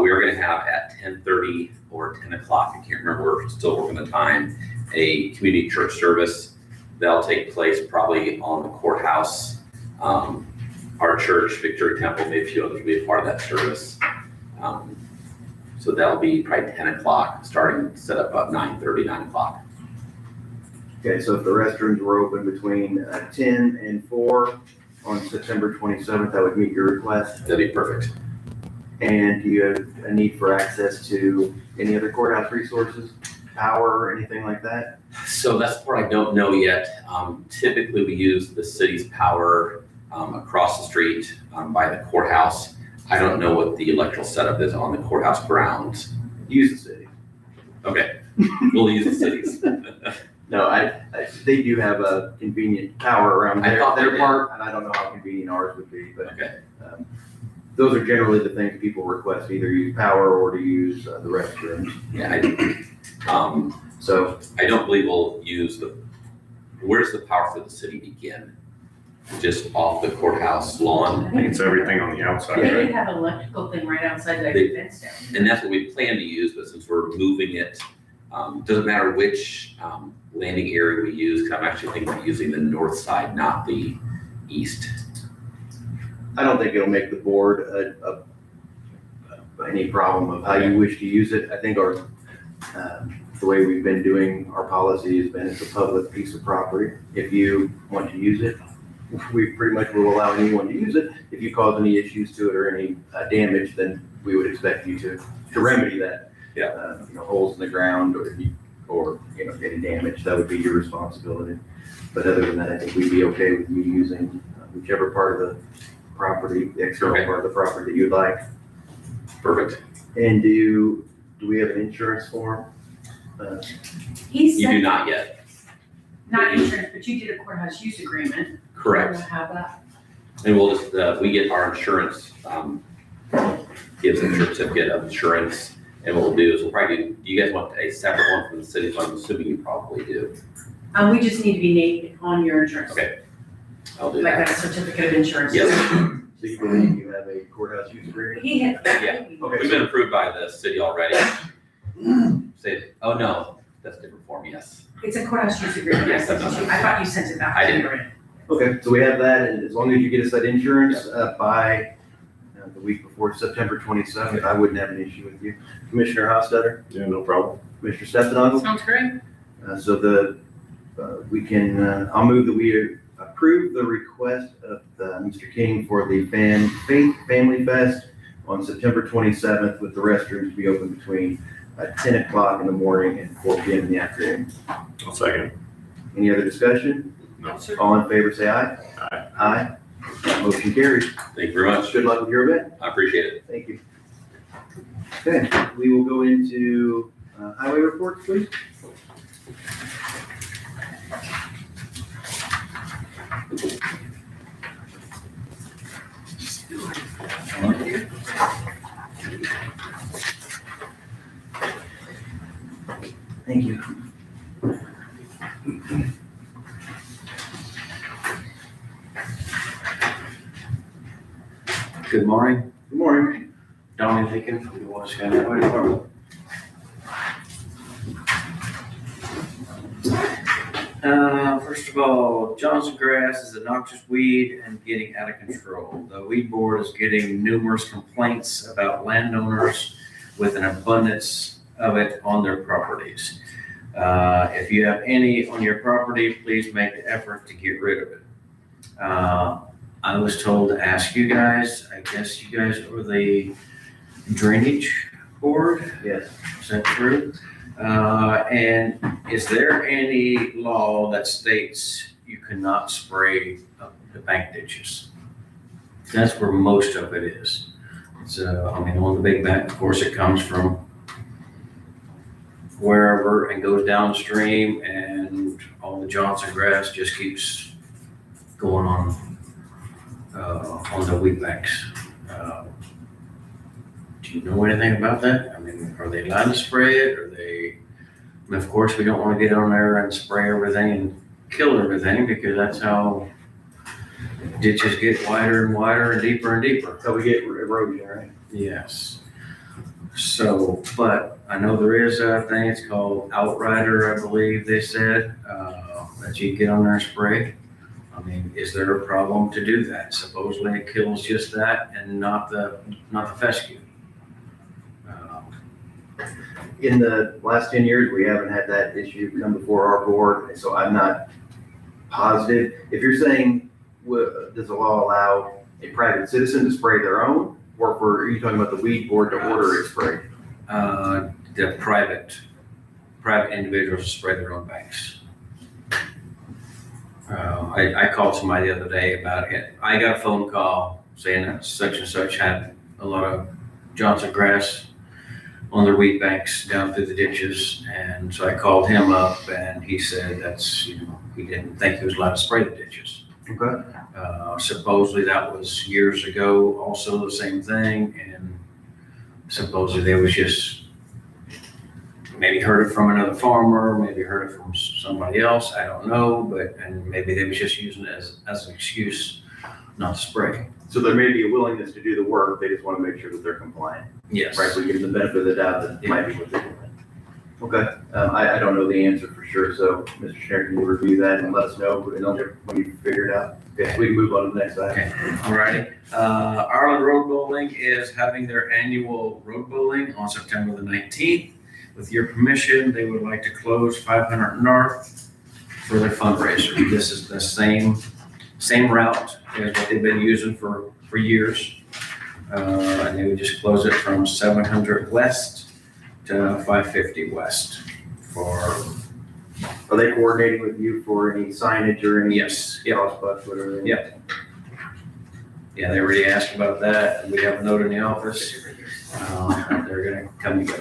We are going to have at 10:30 or 10 o'clock, I can't remember, we're still working the time, a community church service that'll take place probably on the courthouse. Our church, Victory Temple, maybe a few others will be a part of that service. So that'll be probably 10 o'clock, starting set up about 9:30, 9 o'clock. Okay, so if the restrooms were open between 10 and 4 on September 27th, that would meet your request. That'd be perfect. And do you have a need for access to any other courthouse resources, power or anything like that? So that's the part I don't know yet. Typically we use the city's power across the street by the courthouse. I don't know what the electrical setup is on the courthouse grounds. Use the city. Okay, we'll use the cities. No, they do have a convenient power around I thought they their did. part, and I don't know how convenient ours would be, but Okay, those are generally the things people request, either use power or to use the restrooms. yeah, So I don't believe we'll use where's the power for the city begin? Just off the courthouse lawn? I think it's everything on the outside, They right? did have an electrical thing right outside that They- fence down. And that's what we plan to use, but since we're moving it, doesn't matter which landing area we use, 'cause I'm actually thinking of using the north side, not the east. I don't think it'll make the board any problem of how you wish to use it. I think the way we've been doing our policy has been it's a public piece of property. If you want to use it, we pretty much will allow anyone to use it. If you cause any issues to it or any damage, then we would expect you to remedy that. Yeah. Holes in the ground or any damage, that would be your responsibility. But other than that, I think we'd be okay with you using whichever part of the property, the external Okay. part of the property that you'd like. Perfect. And do we have an insurance form? He You do said, not yet. not insurance, but you did a courthouse use agreement. Correct. We'll have that. And we'll just, we get our insurance, gives a certificate of insurance. And what we'll do is we'll probably do you guys want a separate one from the city? So I'm assuming you probably do. We just need to be named on your insurance. Okay. I'll do Like that. a certificate of insurance. Yes. So you believe you have a courthouse use agreement? He had. Yeah. We've been approved by the city already. Say, oh no, that's a different form, yes. It's a courthouse use agreement. Yes, I sent it to you. I thought you sent it back. I to didn't. me. Okay, so we have that, and as long as you get us that insurance by the week before September 27th, I wouldn't have an issue with you. Commissioner Hofstadter, Yeah, no problem. Commissioner Stefano, Sounds great. so we can, I'll move that we approve the request of Mr. King for the Faith Family Fest on September 27th with the restrooms to be open between 10 o'clock in the morning and 4 p.m. in the afternoon. I'll second. Any other discussion? No. All in favor, say aye. Aye. Aye. Motion carries. Thank you very much. Good luck with your event. I appreciate it. Thank you. Okay, we will go into highway reports, please. Thank you. Good morning, Good morning. Donnie Lincoln from the Wallace County Highway Department. First of all, Johnson grass is a noxious weed and getting out of control. The weed board is getting numerous complaints about landowners with an abundance of it on their properties. If you have any on your property, please make the effort to get rid of it. I was told to ask you guys, I guess you guys are the drainage board, Yes. is that true? And is there any law that states you cannot spray the bank ditches? That's where most of it is. So, I mean, on the big bank, of course, it comes from wherever and goes downstream, and all the Johnson grass just keeps going on the wheat banks. Do you know anything about that? I mean, are they allowed to spray it? Are they, I mean, of course, we don't want to get on there and spray everything and kill everything, because that's how ditches get wider and wider and deeper. So we get erosion, right? Yes. So, but I know there is a thing, it's called Outrider, I believe they said, that you get on there and spray. I mean, is there a problem to do that? Supposedly it kills just that and not the fescue. In the last 10 years, we haven't had that issue come before our board, so I'm not positive. If you're saying, does the law allow a private citizen to spray their own? Or are you talking about the weed board to order it sprayed? The private individuals spray their own banks. I called somebody the other day about it. I got a phone call saying that such and such had a lot of Johnson grass on their wheat banks down through the ditches. And so I called him up and he said he didn't think he was allowed to spray the ditches. Okay. Supposedly that was years ago, also the same thing. And supposedly they was just, maybe heard it from another farmer, maybe heard it from somebody else, I don't know, and maybe they was just using it as an excuse not to spray. So there may be a willingness to do the work, they just want to make sure that they're compliant. Yes. Right, we give them the benefit of the doubt that it might be what they're doing. Okay, I don't know the answer for sure, so Mr. Schneider, can you review that and let us know when you figure it out? Okay, we can move on to the next item. Okay, all righty. Ireland Road Bowling is having their annual road bowling on September the 19th. With your permission, they would like to close 500 North for their fundraiser. This is the same route as what they've been using for years. And they would just close it from 700 West to 550 West for, Are they coordinating with you for any signage or any? yes, yep. Crossbucks, whatever? Yep. Yeah, they already asked about that, and we have a note in the office. They're gonna come and go.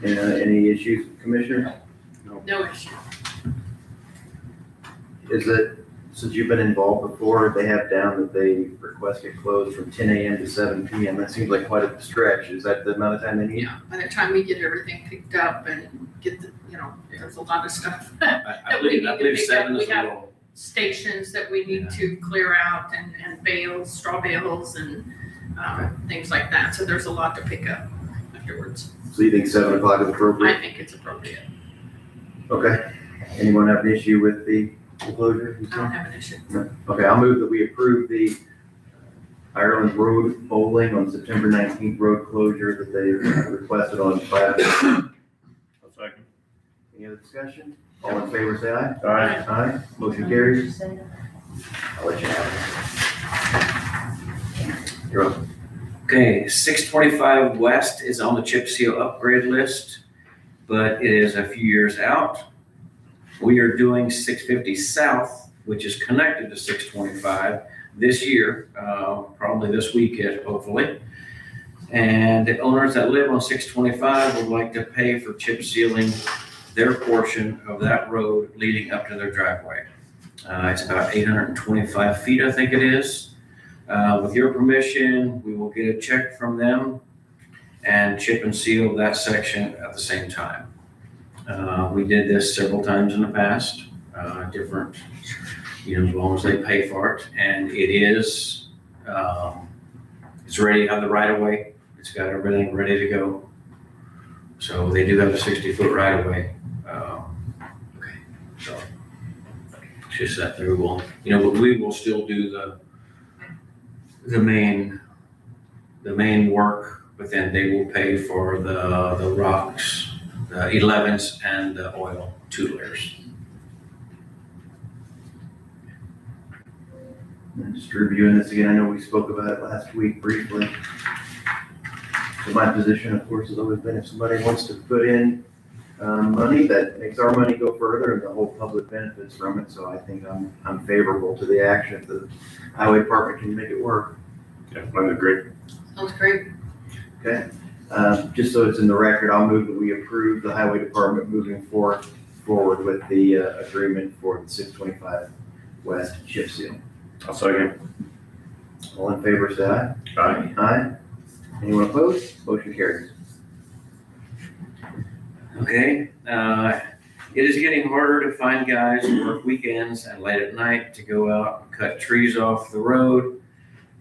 Any issues, Commissioner? No issue. Is it, since you've been involved before, they have down that they request it closed from 10 a.m. to 7 p.m. That seems like quite a stretch. Is that the amount of time they need? Yeah, by the time we get everything picked up and get there's a lot of stuff. I we need believe to pick 7 up. is We a have- little. Stations that we need to clear out and bales, straw bales and things like that. So there's a lot to pick up afterwards. So you think 7 o'clock is appropriate? I think it's appropriate. Okay. Anyone have an issue with the closure? I don't have an issue. No. Okay, I'll move that we approve the Ireland Road Bowling on September 19th road closure that they requested on 5. A second. Any other discussion? All in favor, say aye. Aye. Aye. Motion carries. I'll let you have it. You're up. Okay, 625 West is on the chip seal upgrade list, but it is a few years out. We are doing 650 South, which is connected to 625 this year, probably this weekend, hopefully. And the owners that live on 625 would like to pay for chip sealing their portion of that road leading up to their driveway. It's about 825 feet, I think it is. With your permission, we will get a check from them and chip and seal that section at the same time. We did this several times in the past, different, as long as they pay for it. And it is, it's ready to have the right of way. It's got everything ready to go. So they do have a 60-foot right of way. Okay, so it's just that there will, but we will still do the main work, but then they will pay for the rocks, the 11s and the oil, 2 layers. And just reviewing this again, I know we spoke about it last week briefly. So my position, of course, has always been if somebody wants to put in money, that makes our money go further and the whole public benefits from it. So I think I'm favorable to the action if the highway department can make it work. Yeah, I agree. Sounds great. Okay, just so it's in the record, I'll move that we approve the highway department moving forward with the agreement for the 625 West chip seal. I'll second. All in favor, say aye. Aye. Aye. Anyone opposed? Motion carries. Okay, it is getting harder to find guys who work weekends and late at night to go out and cut trees off the road,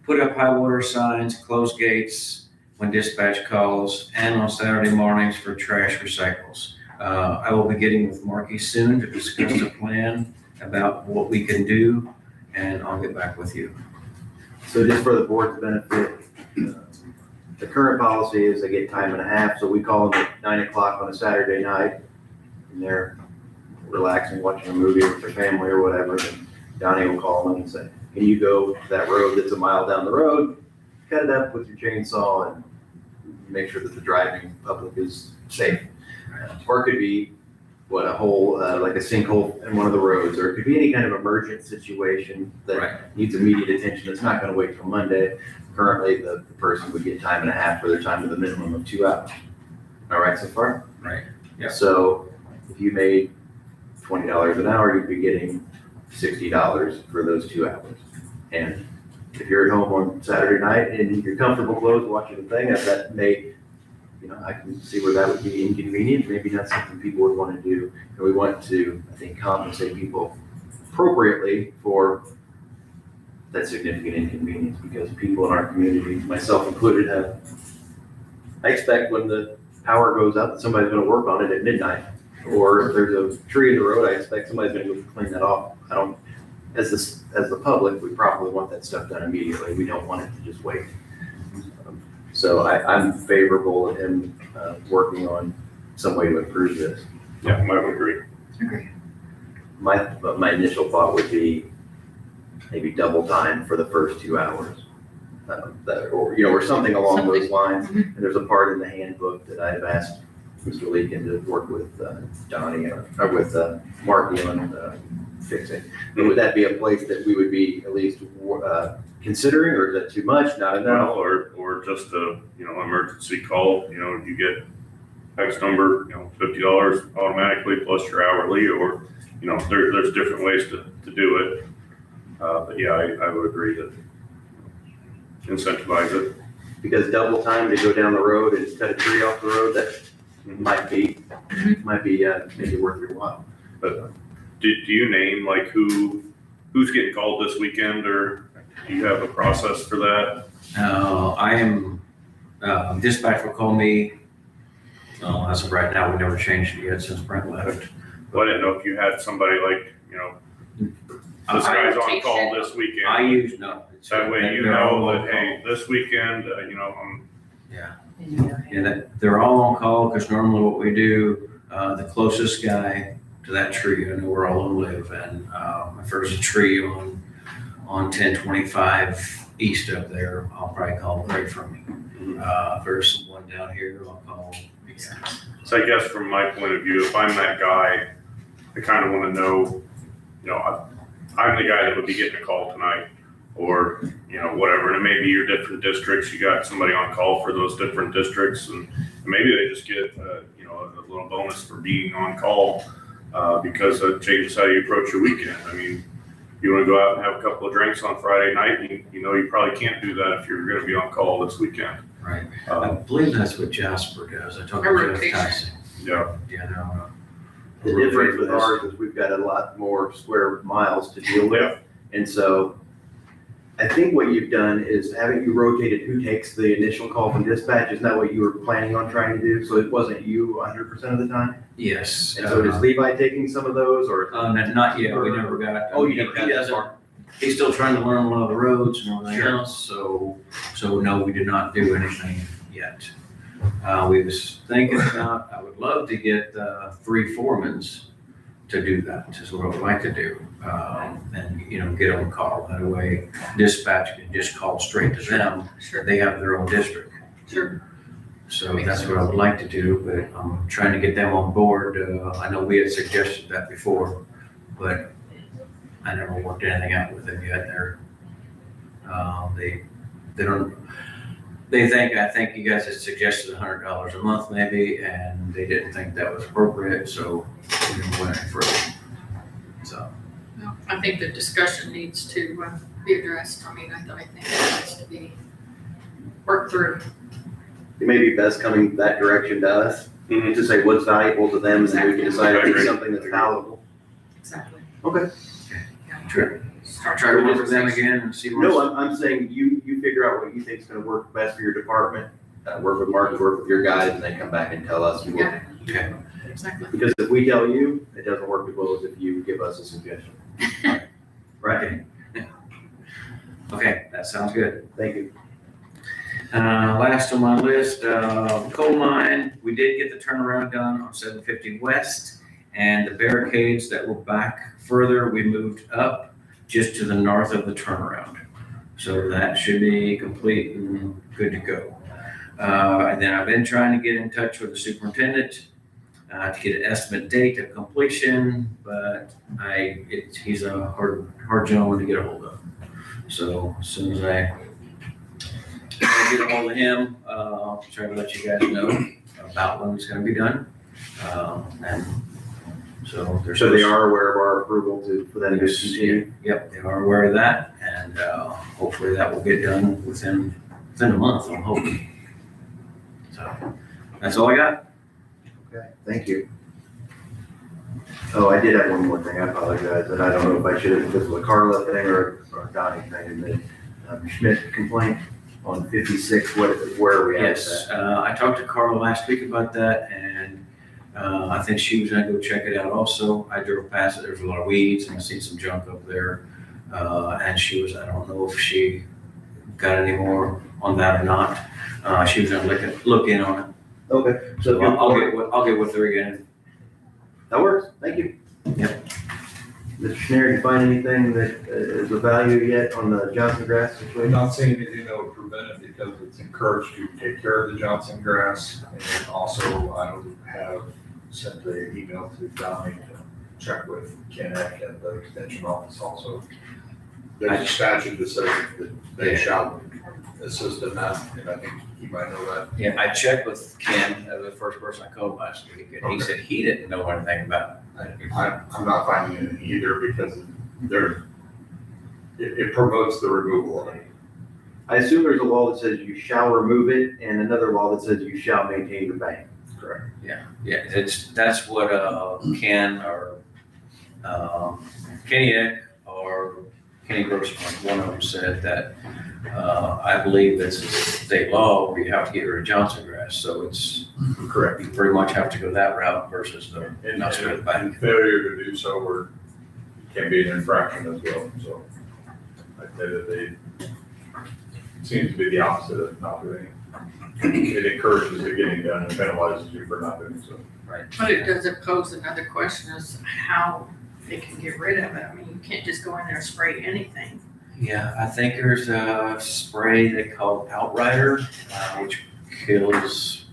put up high water signs, close gates when dispatch calls, and on Saturday mornings for trash recycles. I will be getting with Marky soon to discuss a plan about what we can do, and I'll get back with you. So just for the board's benefit, the current policy is they get time and a half, so we call them at 9 o'clock on a Saturday night, and they're relaxing, watching a movie with their family or whatever, and Donnie will call them and say, can you go to that road that's a mile down the road, cut it up with your chainsaw and make sure that the driving public is safe. Or it could be, a hole, like a sinkhole in one of the roads, or it could be any kind of emergent situation that needs immediate attention. It's not gonna wait till Monday. Currently, the person would get time and a half for their time with a minimum of 2 hours. All right so far? Right, yeah. So if you made $20 an hour, you'd be getting $60 for those 2 hours. And if you're at home on Saturday night and you're comfortable clothes watching the thing, that may, I can see where that would be inconvenient, maybe not something people would want to do. And we want to, I think, compensate people appropriately for that significant inconvenience, because people in our community, myself included, I expect when the power goes out that somebody's going to work on it at midnight. Or if there's a tree in the road, I expect somebody's going to go clean that off. As the public, we probably want that stuff done immediately. We don't want it to just wait. So I'm favorable in working on some way to improve this. Yeah, I would agree. My initial thought would be maybe double time for the first 2 hours. Or something along those lines. And there's a part in the handbook that I've asked Mr. Leakin to work with Donnie or with Marky on fixing. But would that be a place that we would be at least considering, or is that too much? Not enough? Well, or just a, emergency call, you get X number, $50 automatically plus your hourly, or, there's different ways to do it. But yeah, I would agree to incentivize it. Because double time to go down the road and cut a tree off the road, that might be maybe worth your while. But do you name like who's getting called this weekend, or do you have a process for that? I am, dispatch will call me, as of right now, we never changed it yet since Brent left. Well, I didn't know if you had somebody like, this guy's on call this weekend. I use, no. That way that, hey, this weekend, I'm. Yeah. And they're all on call, because normally what we do, the closest guy to that tree, I know where all of them live, and if there's a tree on 1025 east up there, I'll probably call them right from me. If there's someone down here, I'll call. So I guess from my point of view, if I'm that guy, I kind of want to know, I'm the guy that would be getting a call tonight, or, whatever. And it may be your different districts. You got somebody on call for those different districts, and maybe they just get, a little bonus for being on call, because it changes how you approach your weekend. I mean, you wanna go out and have a couple of drinks on Friday night, you know, you probably can't do that if you're gonna be on call this weekend. Right. I believe that's what Jasper does. I talked A to Jeff rotation. Tyson. Yeah, Yeah, they're on a. The difference with ours is we've got a lot more square miles to deal with. And so I think what you've done is haven't you rotated who takes the initial call from dispatch? Isn't that what you were planning on trying to do? So it wasn't you 100% of the time? Yes. And so is Levi taking some of those or? Not yet. We never got. Oh, you never got He that doesn't. far? He's still trying to learn a lot of the roads and everything Sure. else, so no, we did not do anything yet. We was thinking about, I would love to get 3 foremans to do that, is what I would like to do. And, you know, get on call, that way dispatch can just call straight to them, Sure, they have their own district. sure. So that's what I would like to do, but I'm trying to get them on board. I know we had suggested that before, but I never worked anything out with them yet. They don't, I think you guys had suggested $100 a month maybe, and they didn't think that was appropriate, so we didn't went any further. So, Well, I think the discussion needs to be addressed. I mean, I think it needs to be worked through. It may be best coming that direction to us Mhm. to say what's valuable to them and then we can decide if it's something that's palatable. Exactly. Okay. sure. Start Try to work with them conversation. again and see No, what's. I'm saying you figure out what you think is gonna work best for your department. Work with Mark, work with your guys and then come back and tell us. Yeah. Okay. Exactly. Because if we tell you, it doesn't work as well as if you give us a suggestion. Right? Okay, that sounds good. Thank you. Last on my list, coal mine, we did get the turnaround done on 750 West, and the barricades that were back further, we moved up just to the north of the turnaround. So that should be complete and good to go. And then I've been trying to get in touch with the superintendent to get an estimate date of completion, but he's a hard gentleman to get a hold of. So as soon as I get a hold of him, I'll try to let you guys know about when it's gonna be done. And so there's. So they are aware of our approval for them to Yes, continue? Yep, they are aware of that, and hopefully that will get done within a month, I'm hoping. So, that's all I got. Okay, thank you. Oh, I did have one more thing, I apologize, and I don't know if I should, if this was a Carla thing or a Donnie thing, the Schmidt complaint on 56, where are we at with Yes, I talked to Carla last week about that, and I think she was gonna go check it out also. I drove past it, there's a lot of weeds, and I seen some junk up there. And she was, I don't know if she got any more on that or not. She was gonna look in on it. that? Okay, so So I'll get with her again. that works, thank you. Yep. Mr. Schneider, did you find anything that is of value yet on the Johnson grass We're situation? not seeing anything that would prevent it because it's encouraged to take care of the Johnson grass. And also, I have sent an email to Donnie to check with Kenneth and the extension office also. There's a statute that says that they shall assist in that, and I think you might know that. Yeah, I checked with Ken, the first person I called last week, and he said he didn't know anything about it. I'm not finding it either because it promotes the removal of it. I assume there's a law that says you shall remove it and another law that says you shall maintain your bank. Correct. Yeah, that's what Ken or Kenny Eck or Kenny Grossman, one of them said that I believe it's a state law where you have to get rid of Johnson grass, so it's Correct. you pretty much have to go that route versus the And not straight back. failure to do so can be an infraction as well, so I'd say that they seems to be the opposite of not doing it. It encourages it getting done and penalizes you for not doing so. But it does pose another question is how they can get rid of it. I mean, you can't just go in there and spray anything. Yeah, I think there's a spray they call Outrider, which kills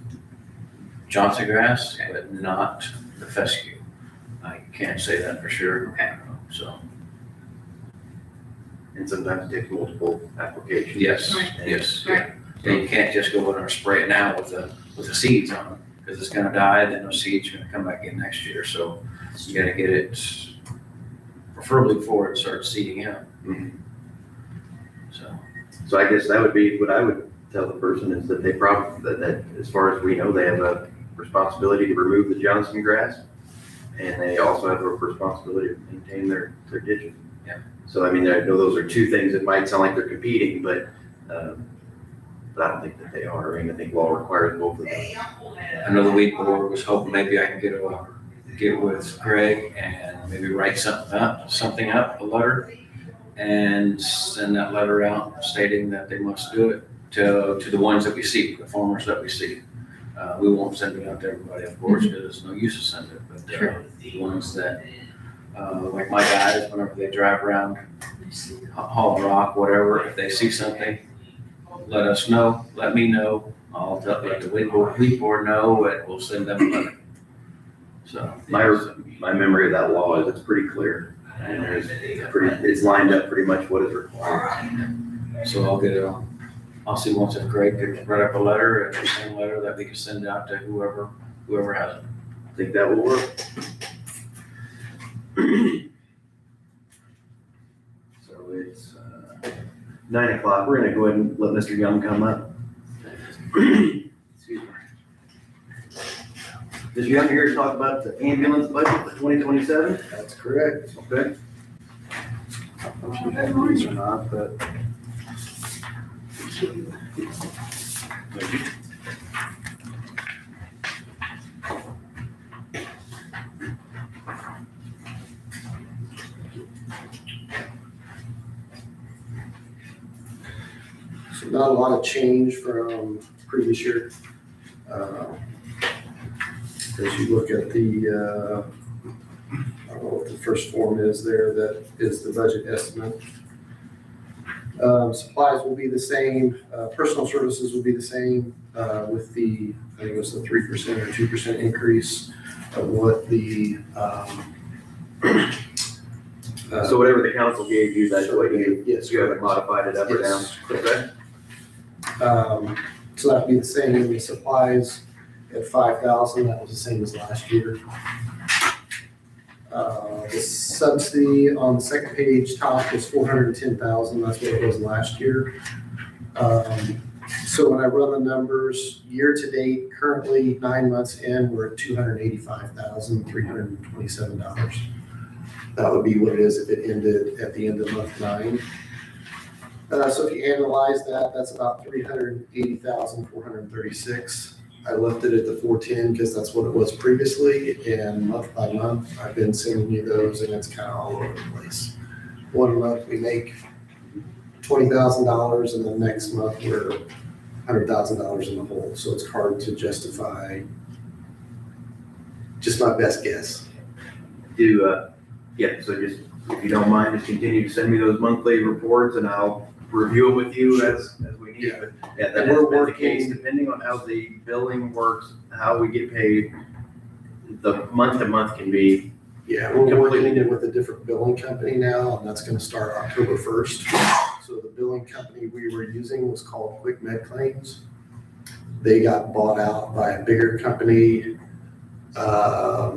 Johnson grass, but not the fescue. I can't say that for sure. Okay. So, And sometimes it takes multiple applications. yes, Right. yes. Right. And you can't just go in there and spray it now with the seeds on it, because it's gonna die, then those seeds are gonna come back in next year, so you gotta get it preferably before it starts seeding out. Mhm. So, So I guess that would be what I would tell the person is that they probably, that as far as we know, they have a responsibility to remove the Johnson grass. And they also have a responsibility to maintain their ditches. Yeah. So I mean, I know those are two things that might sound like they're competing, but I don't think that they are. I mean, I think law requires both of them. I know the weed board was hoping maybe I can get with Greg and maybe write something up, a letter, and send that letter out stating that they must do it to the ones that we see, the farmers that we see. We won't send it out to everybody, of course, because there's no use to send it, but the ones that, like my guys, whenever they drive around, haul rock, whatever, if they see something, let us know, let me know. I'll let the weed board know, and we'll send them a letter. So. My memory of that law is it's pretty clear. And it's lined up pretty much what is required. So I'll see once if Greg could write up a letter, the same letter that we can send out to whoever has it. I think that will work. So it's 9 o'clock. We're gonna go ahead and let Mr. Young come up. Excuse me. Mr. Young here to talk about the ambulance budget for 2027. That's correct. Okay. I'm sure that means or not, but. So not a lot of change from previous year. As you look at the, I don't know what the first form is there, that is the budget estimate. Supplies will be the same, personal services will be the same, with the, I think it was the 3% or 2% increase of what the, So whatever the council gave you, that's what yes, you haven't modified it up or down? Yes, Okay. So that'd be the same in the supplies at 5,000, that was the same as last year. The subsidy on the second page top is 410,000, that's what it was last year. So when I run the numbers, year to date, currently 9 months in, we're at $285,327. That would be what it is if it ended at the end of month 9. So if you analyze that, that's about 380,436. I left it at the 410 because that's what it was previously, and month by month, I've been sending you those, and it's kind of all over the place. One month we make $20,000, and the next month we're $100,000 in the hole, so it's hard to justify. Just my best guess. Yeah, so just, if you don't mind, just continue to send me those monthly reports and I'll review it with you as we need. Yeah. But yeah, that And has we're been the case, working- depending on how the billing works, how we get paid, the month to month can be, Yeah, we're Completely working with a different billing company now, and that's gonna start October 1st. So the billing company we were using was called Quick Med Claims. They got bought out by a bigger company. I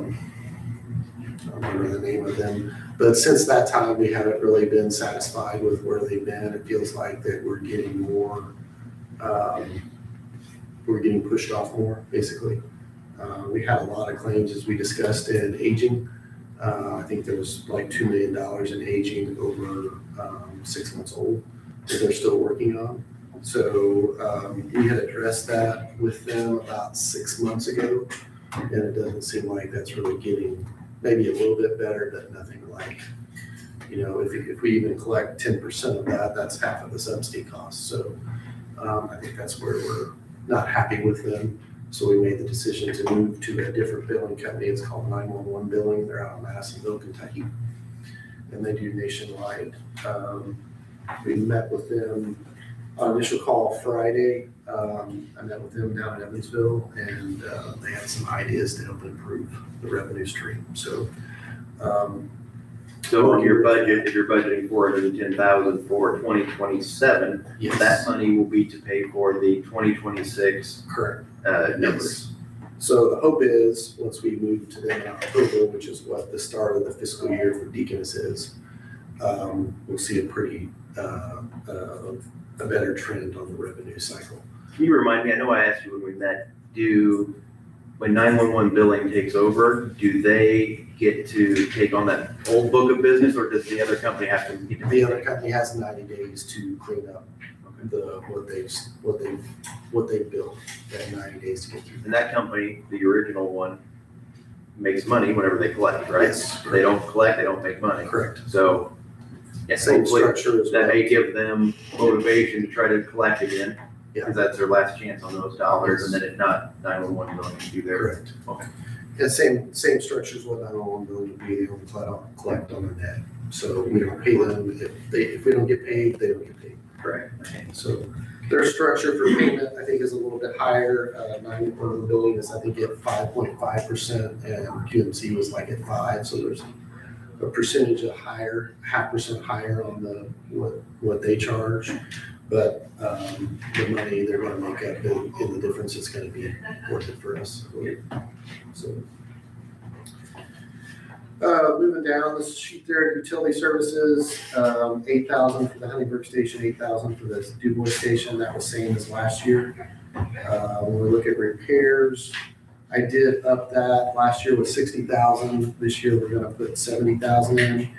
don't remember the name of them, but since that time, we haven't really been satisfied with where they've been. It feels like that we're getting more, we're getting pushed off more, basically. We had a lot of claims, as we discussed, in aging. I think there was like $2 million in aging over 6 months old that they're still working on. So we had addressed that with them about 6 months ago, and it doesn't seem like that's really getting, maybe a little bit better, but nothing like, if we even collect 10% of that, that's half of the subsidy cost. So I think that's where we're not happy with them. So we made the decision to move to a different billing company. It's called 911 Billing. They're out of Madisonville, Kentucky, and they do nationwide. We met with them on initial call Friday. I met with them down in Evansville, and they had some ideas to help improve the revenue stream. So, so on your budget, if you're budgeting 410,000 for 2027, yes, that money will be to pay for the 2026 correct. numbers. So the hope is, once we move to them in October, which is what the start of the fiscal year for Deaconess is, we'll see a pretty, a better trend on the revenue cycle. Can you remind me, I know I asked you when we met, when 911 billing takes over, do they get to take on that old book of business, or does the other company have to? The other company has 90 days to clean up what they've built. They have 90 days to get through. And that company, the original one, makes money whenever they collect, right? Yes. They don't collect, they don't make money. Correct. So, yes, Same hopefully structure as well. that may give them motivation to try to collect again, Yeah. because that's their last chance on those dollars, and then if not, 911 billing can do their. Correct. Okay. And same structure as what 911 billing would be, they only collect on the net. So we don't pay them, if we don't get paid, they don't get paid. Correct. So their structure for payment, I think, is a little bit higher. 911 billing is, I think, at 5.5%, and QMC was like at 5%. So there's a percentage of higher, 0.5% higher on the what they charge. But the money they're going to make up in the difference, it's going to be worth it for us. So moving down this sheet there, utility services, 8,000 for the Huntingburg station, 8,000 for the DuBois station. That was same as last year. When we look at repairs, I did up that. Last year was 60,000. This year we're going to put 70,000 in.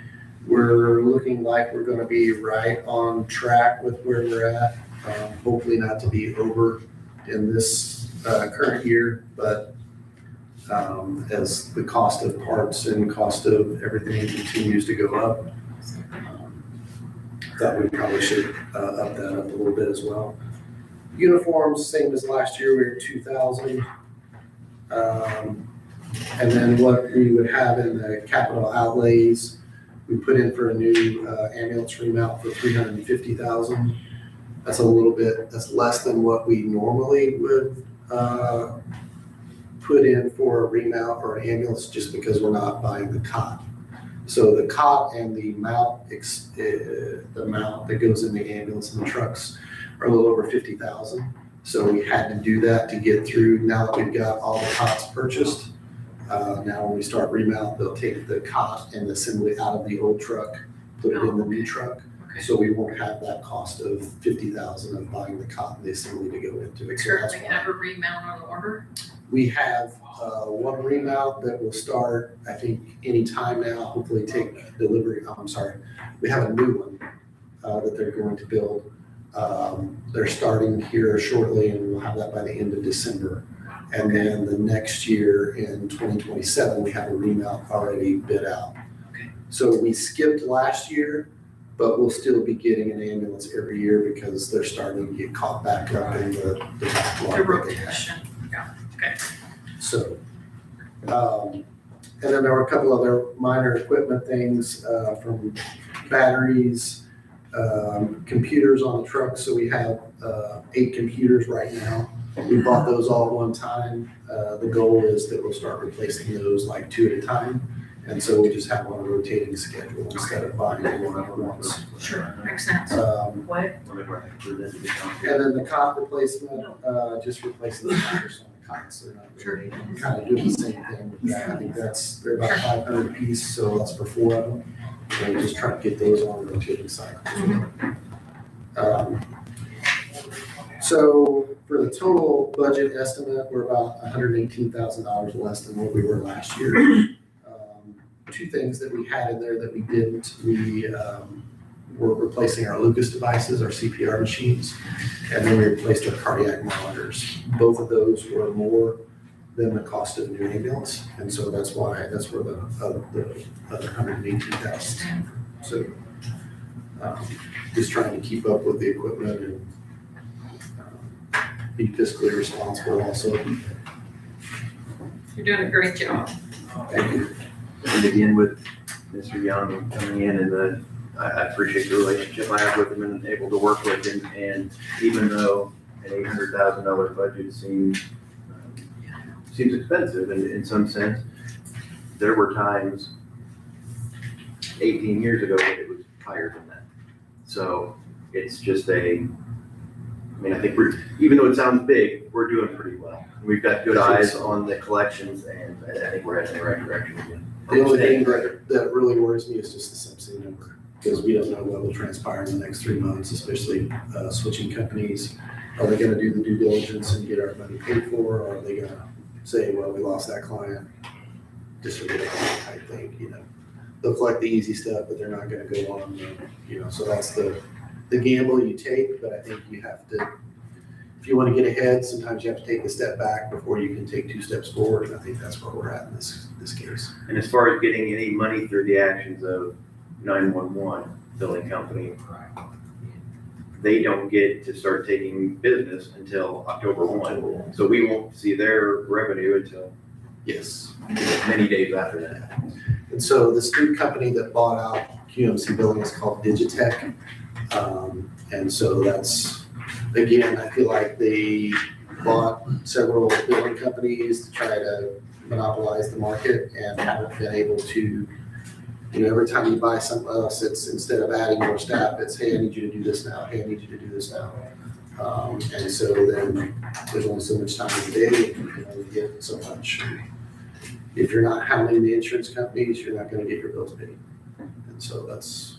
We're looking like we're going to be right on track with where we're at. Hopefully not to be over in this current year, but as the cost of parts and cost of everything continues to go up, thought we probably should up that up a little bit as well. Uniforms, same as last year, we were 2,000. And then what we would have in the capital outlays, we put in for a new ambulance remount for 350,000. That's a little bit, that's less than what we normally would put in for a remount or an ambulance, just because we're not buying the cot. So the cot and the mount, the mount that goes in the ambulance and the trucks are a little over 50,000. So we had to do that to get through. Now that we've got all the cots purchased, now when we start remount, they'll take the cot and the assembly out of the old truck, put it in the new truck. Okay. So we won't have that cost of 50,000 of buying the cot and the assembly to go into it. So that's Currently why have a remount on order. we have one remount that will start, I think, any time now, hopefully take delivery. I'm sorry. We have a new one that they're going to build. They're starting here shortly, and we'll have that by the end of December. And then the next year in 2027, we have a remount already bid out. Okay. So we skipped last year, but we'll still be getting an ambulance every year because they're starting to get caught back up in the backlog The that they have. rotation. Yeah, okay. So, and then there were a couple other minor equipment things from batteries, computers on the truck. So we have 8 computers right now. We bought those all at one time. The goal is that we'll start replacing those like 2 at a time. And so we just have one rotating schedule instead of buying one at once. Sure, makes sense. What? And then the cot replacement, just replacing the tires on the cots. They're not really kind of doing the same thing with that. I think they're about 500 a piece, so that's for 4 of them. And we just try to get those on a rotating cycle. So for the total budget estimate, we're about $118,000 less than what we were last year. 2 things that we had in there that we didn't, we were replacing our Lucas devices, our CPR machines, and then we replaced our cardiac monitors. Both of those were more than the cost of a new ambulance, and so that's where the other 118,000. So just trying to keep up with the equipment and be fiscally responsible also. You're doing a great job. Thank you. And again, with Mr. Young coming in, and I appreciate the relationship I have with him and able to work with him. And even though an $800,000 budget seems expensive in some sense, there were times 18 years ago that it was higher than that. So it's just I mean, I think even though it sounds big, we're doing pretty well. We've got good eyes on the collections, and I think we're heading in the right direction again. The only thing that really worries me is just the subsidy number, because we don't know what will transpire in the next 3 months, especially switching companies. Are they gonna do the due diligence and get our money paid for, or are they gonna say, well, we lost that client, disregard type thing, you know? They'll collect the easy stuff, but they're not gonna go on, you know, so that's the gamble you take, but I think you have to, if you wanna get ahead, sometimes you have to take a step back before you can take 2 steps forward, and I think that's where we're at in this case. And as far as getting any money through the actions of 911 billing company, they don't get to start taking business until October 1. So we won't see their revenue until Yes. many days after that. And so this new company that bought out QMC Billing is called Digitech. And so that's, again, I feel like they bought several billing companies to try to monopolize the market and haven't been able to, you know, every time you buy something else, it's instead of adding more staff, it's, hey, I need you to do this now, hey, I need you to do this now. And so then there's only so much time in the day, you can only get so much. If you're not handling the insurance companies, you're not gonna get your bills paid. And so that's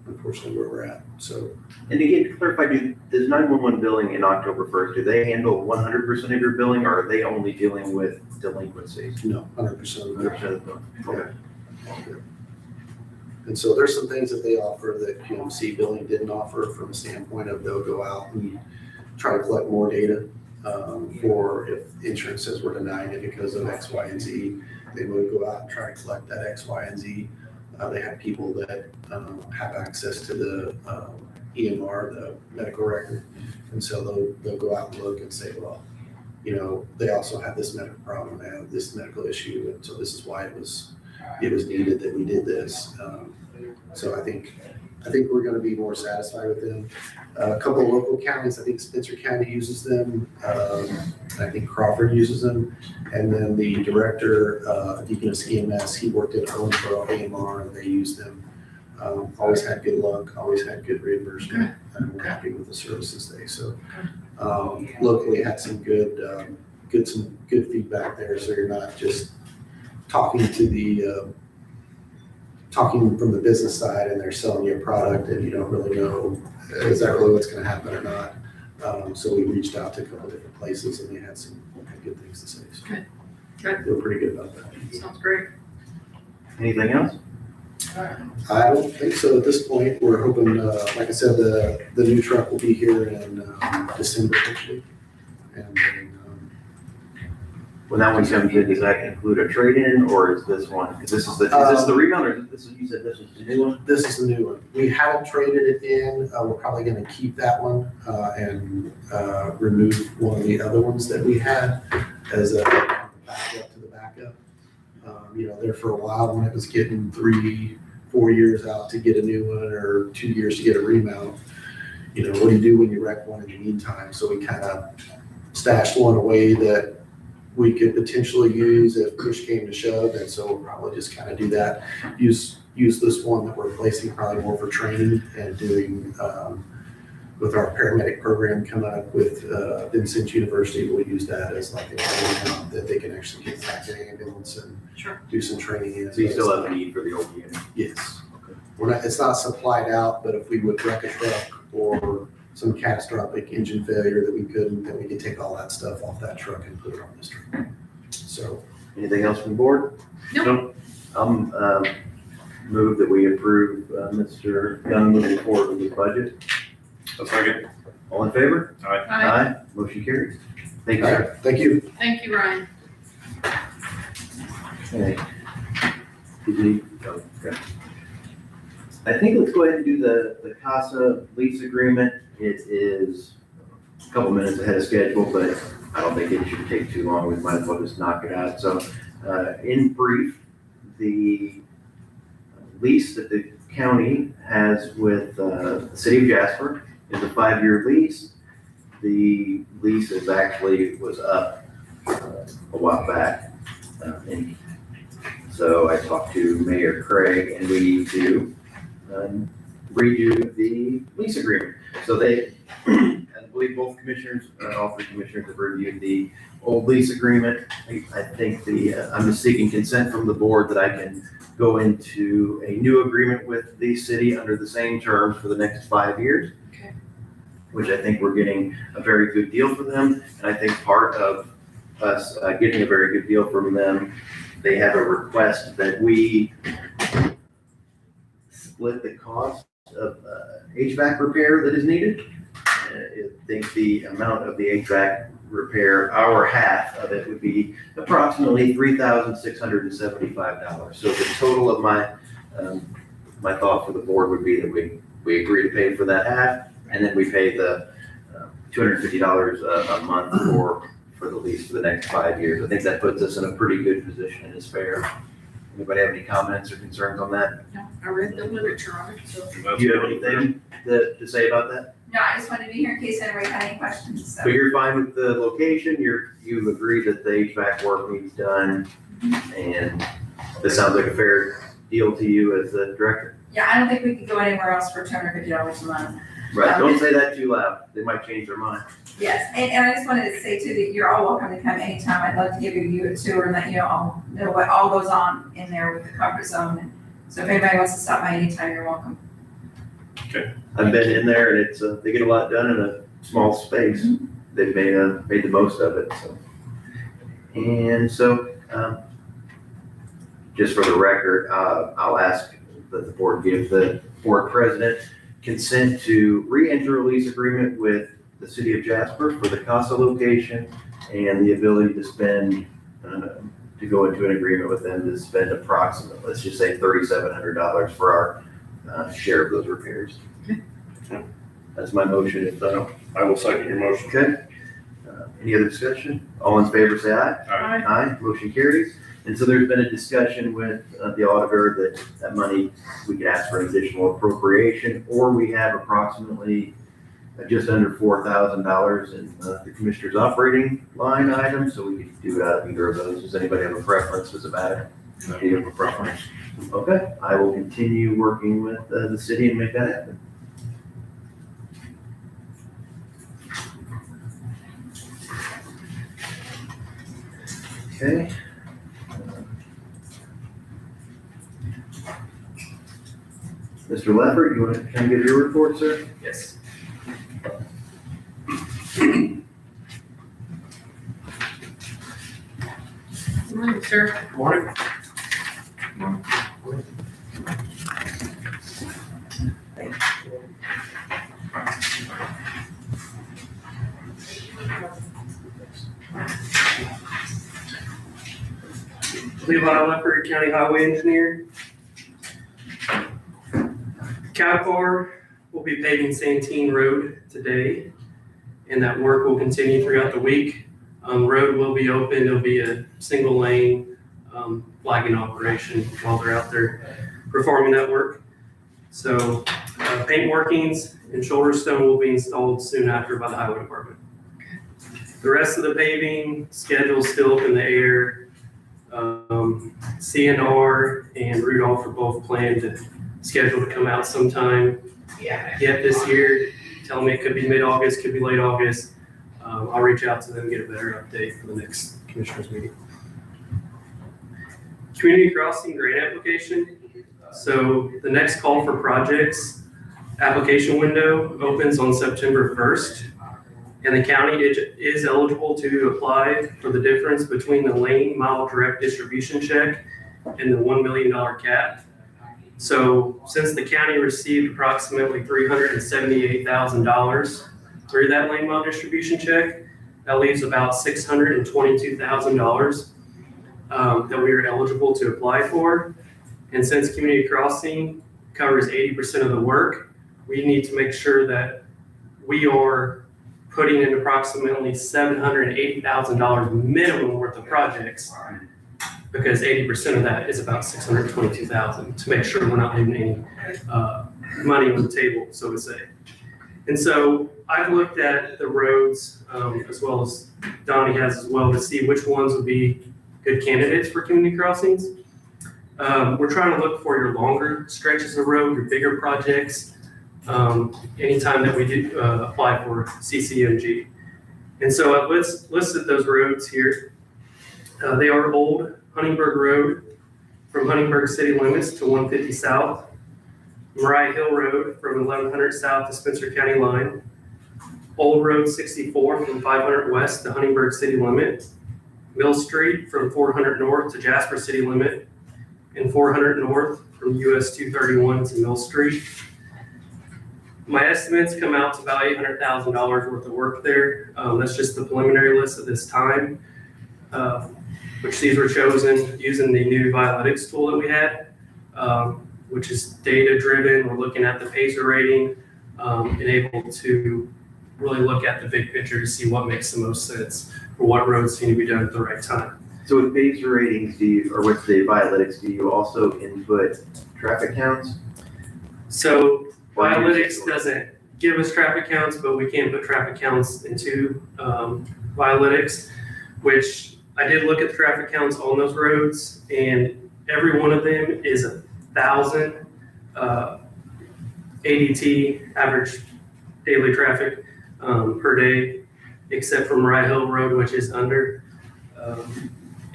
unfortunately where we're at, so. And again, to clarify, does 911 billing in October 1st, do they handle 100% of your billing, or are they only dealing with delinquencies? No, 100% of 100% of them. Okay. And so there's some things that they offer that QMC Billing didn't offer from a standpoint of they'll go out and try to collect more data for if insurances were denying it because of X, Y, and Z. They would go out and try to collect that X, Y, and Z. They have people that have access to the EMR, the medical record. And so they'll go out and look and say, well, you know, they also have this medical problem, they have this medical issue, and so this is why it was needed that we did this. So I think we're gonna be more satisfied with them. A couple of local counties, I think Spencer County uses them. I think Crawford uses them. And then the director, Deacon of CMS, he worked at Owensboro AMR and they used them. Always had good luck, always had good reimbursement, and we're happy with the services they, so. Locally had some good feedback there, so you're not just talking from the business side and they're selling you a product and you don't really know, is that really what's gonna happen or not? So we reached out to a couple different places and they had good things to say. So Good. They were pretty good about that. Sounds great. Anything else? I don't think so at this point. We're hoping, like I said, the new truck will be here in December hopefully. And then, When that one comes in, does that include a trade-in, or is this one, is this the rebound, or you said this was the new one? this is the new one. We haven't traded it in. We're probably gonna keep that one and remove one of the other ones that we had as a backup to the backup. You know, there for a while when it was getting 3-4 years out to get a new one or 2 years to get a remount. You know, what do you do when you wreck one in the meantime? So we kind of stashed one away that we could potentially use if push came to shove, and so we'll probably just kind of do that. Use this one that we're replacing probably more for training and doing with our paramedic program coming up with Vincent University. We'll use that as like a training hub that they can actually get back to the ambulance and do some training in. So you still have a need for the old unit? Yes. We're not, it's not supplied out, but if we would wreck a truck or some catastrophic engine failure that we couldn't, then we could take all that stuff off that truck and put it on this truck. So. Anything else from the board? Nope. Move that we approve Mr. Young moving forward with the budget. A second. All in favor? Aye. Motion carries. Thank you, All sir. right, thank you. Thank you, Ryan. Okay. Okay. I think let's go ahead and do the CASA lease agreement. It is a couple minutes ahead of schedule, but I don't think it should take too long. We might as well just knock it out. So in brief, the lease that the county has with the city of Jasper is a 5-year lease. The lease is actually was up a while back. So I talked to Mayor Craig and we need to redo the lease agreement. So they, and believe both commissioners, all three commissioners have reviewed the old lease agreement. I think I'm just seeking consent from the board that I can go into a new agreement with the city under the same terms for the next 5 years. Okay. Which I think we're getting a very good deal for them. And I think part of us getting a very good deal from them, they have a request that we split the cost of HVAC repair that is needed. I think the amount of the HVAC repair, our half of it would be approximately $3,675. So the total of my thought for the board would be that we agree to pay for that half, and then we pay the $250 a month for the lease for the next 5 years. I think that puts us in a pretty good position and is fair. Anybody have any comments or concerns on that? No, I read the literature on it, so. Do you have anything to say about that? No, I just wanted to be here in case anybody had any questions, so. So you're fine with the location, you agree that the HVAC work needs done, and this sounds like a fair deal to you as the director? Yeah, I don't think we could go anywhere else for $250 a month. Right, don't say that too loud, they might change their mind. Yes, and I just wanted to say too, that you're all welcome to come anytime. I'd love to give you a tour and let you all know what all goes on in there with the comfort zone. And so if anybody wants to stop by anytime, you're welcome. I've been in there and it's, they get a lot done in a small space. They've made the most of it, so. And so, just for the record, I'll ask that the board give the board president consent to re-enter a lease agreement with the city of Jasper for the Casa location and the ability to spend, to go into an agreement with them to spend approximately, let's just say $3,700 for our share of those repairs. That's my motion. If I will second your motion. okay. Any other discussion? All in favor, say aye. Aye. Aye, motion carries. And so there's been a discussion with the auditor that money, we could ask for an additional appropriation, or we have approximately just under $4,000 in the commissioner's operating line item, so we could do it out of either of those. Does anybody have a preference? Does it matter? No, you have a preference. Okay, I will continue working with the city and make that happen. Okay. Mr. Leffert, you want to kind of give your report, sir? Yes. Good morning, sir. Morning. Levi Leffert, County Highway Engineer. Caterpillar will be paving Santine Road today, and that work will continue throughout the week. Road will be open. It'll be a single lane flagging operation while they're out there performing that work. So paint workings and shoulder stone will be installed soon after by the Highway Department. The rest of the paving schedule is still up in the air. CNR and Rudolph are both planned to schedule to come out sometime yet this year. Tell me it could be mid-August, could be late August. I'll reach out to them and get a better update for the next commissioners meeting. Community crossing grant application. So the next call for projects application window opens on September 1st. And the county is eligible to apply for the difference between the lane mile direct distribution check and the $1 million cap. So since the county received approximately $378,000 through that lane mile distribution check, that leaves about $622,000 that we are eligible to apply for. And since community crossing covers 80% of the work, we need to make sure that we are putting in approximately $780,000 minimum worth of projects, because 80% of that is about $622,000, to make sure we're not leaving any money on the table, so to say. And so I've looked at the roads, as well as Donnie has as well, to see which ones would be good candidates for community crossings. We're trying to look for your longer stretches of road, your bigger projects. anytime that we do apply for CCMG. And so I've listed those roads here. They are Old Huntingburg Road from Huntingburg city limits to 150 South, Mariah Hill Road from 1100 South to Spencer County line, Old Road 64 from 500 West to Huntingburg city limit, Mill Street from 400 North to Jasper city limit, and 400 North from US 231 to Mill Street. My estimates come out to about $800,000 worth of work there. That's just the preliminary list at this time, which these were chosen using the new Violytics tool that we had, which is data driven. We're looking at the PASER rating and able to really look at the big picture to see what makes the most sense for what roads need to be done at the right time. So with PASER ratings, or with the Violytics, do you also input traffic counts? So Violytics doesn't give us traffic counts, but we can put traffic counts into Violytics, which I did look at the traffic counts on those roads, and every one of them is 1,000 ADT, average daily traffic per day, except for Mariah Hill Road, which is under.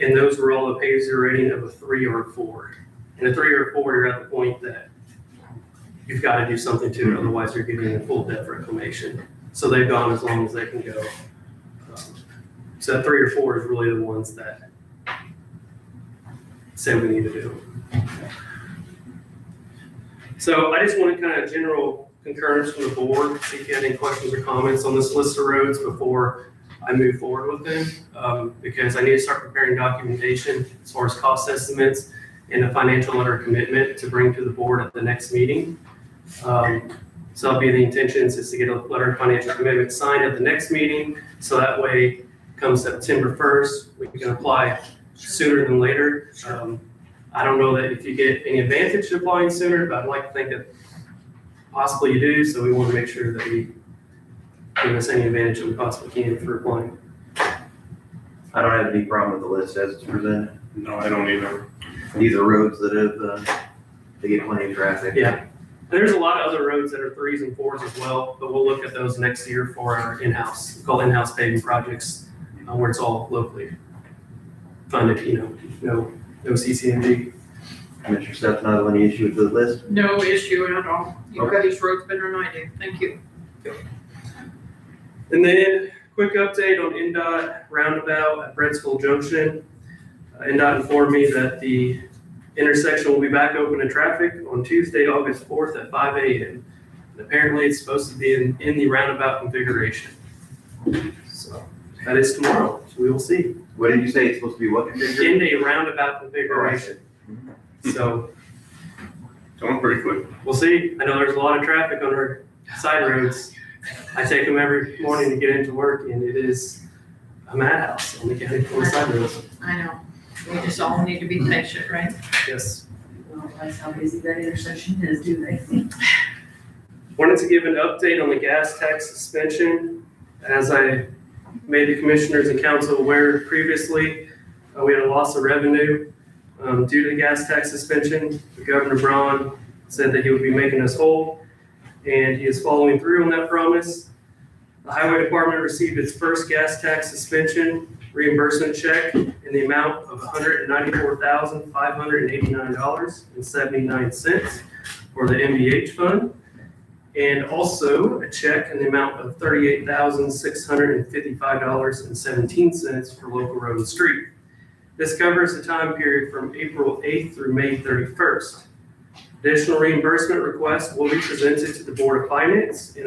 And those were all a PASER rating of a 3 or a 4. And a 3 or a 4, you're at the point that you've got to do something to it, otherwise you're getting a full depth reclamation. So they've gone as long as they can go. So 3 or 4 is really the ones that say we need to do. So I just wanted kind of general concurrence from the board, see if you had any questions or comments on this list of roads before I move forward with them, because I need to start preparing documentation as far as cost estimates and a financial letter of commitment to bring to the board at the next meeting. So that'll be the intentions is to get a letter of financial commitment signed at the next meeting. So that way, come September 1st, we can apply sooner than later. I don't know that if you get any advantage to applying sooner, but I'd like to think that possibly you do. So we want to make sure that we give us any advantage that we possibly can for applying. I don't have any problem with the list as it's presented. No, I don't either. These are roads that have, they get plenty of traffic. Yeah. And there's a lot of other roads that are 3s and 4s as well, but we'll look at those next year for our in-house, we call in-house paving projects, where it's all locally funded, no CCMG. Commissioner Steps, not any issue with the list? No issue at all. You know Okay. these roads better than I do. Thank you. And then, quick update on NDOT roundabout at Brettsville Junction. NDOT informed me that the intersection will be back open to traffic on Tuesday, August 4th at 5 a.m. And apparently it's supposed to be in the roundabout configuration. So that is tomorrow, so we will see. What did you say? It's supposed to be what configuration? In a roundabout configuration. So Going pretty quick. we'll see. I know there's a lot of traffic on our side roads. I take them every morning to get into work, and it is a madhouse on the county side roads. I know. We just all need to be patient, right? Yes. Well, that's how busy that intersection is, do they? Wanted to give an update on the gas tax suspension. As I made the commissioners and council aware previously, we had a loss of revenue due to the gas tax suspension. Governor Braun said that he would be making us whole, and he is following through on that promise. The Highway Department received its first gas tax suspension reimbursement check in the amount of $194,589.79 for the MBH fund, and also a check in the amount of $38,655.17 for local road and street. This covers the time period from April 8th through May 31st. Additional reimbursement requests will be presented to the Board of Finance and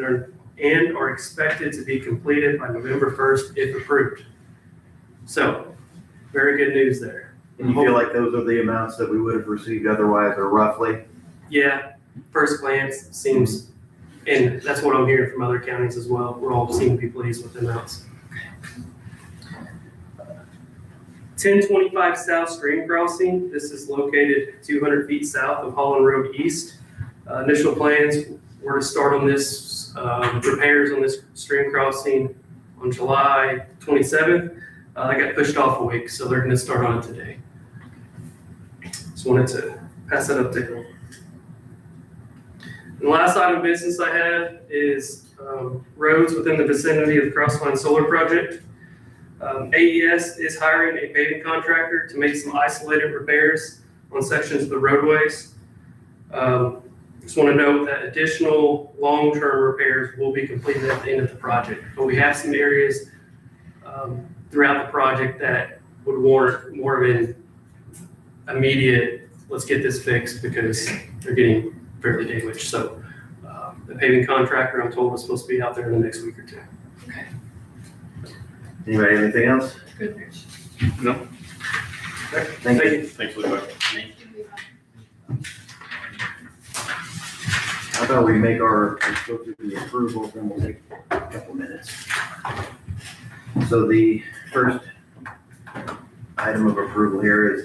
are expected to be completed by November 1st if approved. So, very good news there. And you feel like those are the amounts that we would have received otherwise, or roughly? Yeah, first glance seems, and that's what I'm hearing from other counties as well. We're all seeing to be pleased with the amounts. 1025 South Stream Crossing. This is located 200 feet south of Holland Road East. Initial plans were to start on this, repairs on this stream crossing on July 27th. That got pushed off a week, so they're gonna start on it today. Just wanted to pass that update. And the last item of business I have is roads within the vicinity of the Crossline Solar Project. AES is hiring a paving contractor to make some isolated repairs on sections of the roadways. Just want to note that additional long-term repairs will be completed at the end of the project. But we have some areas throughout the project that would warrant more of an immediate, let's get this fixed because they're getting fairly damaged. So the paving contractor, I'm told, is supposed to be out there in the next week or two. Anybody have anything else? Good news. No, Thank you. thanks, Levi. Thank you, Levi. How about we make our, let's go through the approval, then we'll take a couple minutes. So the first item of approval here is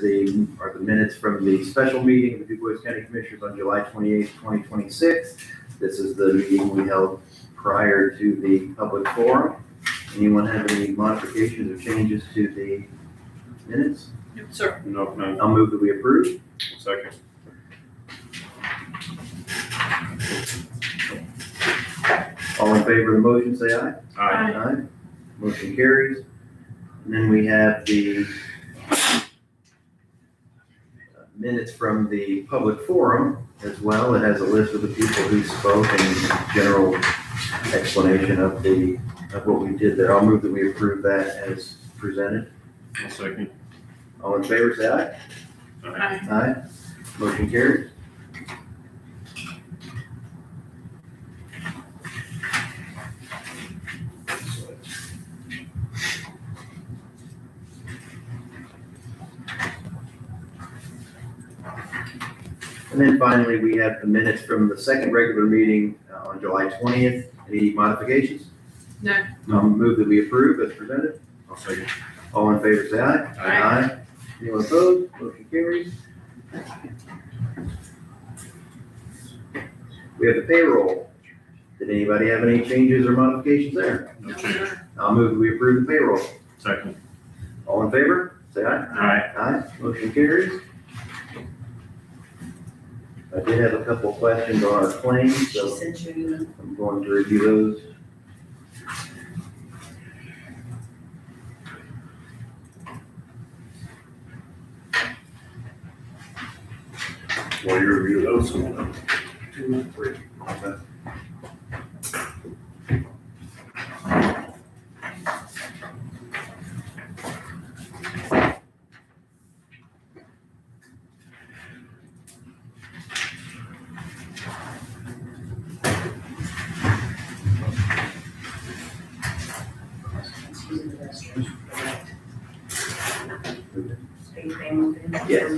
are the minutes from the special meeting of the DuBois County Commissioners on July 28th, 2026. This is the meeting we held prior to the public forum. Anyone have any modifications or changes to the minutes? Yes, sir. No, no, I'll move that we approve. second. All in favor of the motion, say aye. Aye. Aye. Motion carries. And then we have the minutes from the public forum as well. It has a list of the people who spoke and general explanation of what we did there. I'll move that we approve that as presented. I'll second. All in favor, say aye. Aye. Aye. Motion carries. And then finally, we have the minutes from the second regular meeting on July 20th. Any modifications? No. I'll move that we approve as presented. I'll second. All in favor, say aye. Aye. Anyone opposed? Motion carries. We have the payroll. Did anybody have any changes or modifications there? No change. I'll move that we approve the payroll. Second. All in favor, say aye. Aye. Aye. Motion carries. I did have a couple of questions on our claims, She so sent you an email. I'm going to review those. While you review those, Excuse the restroom, correct? Are you paying with it? Yes.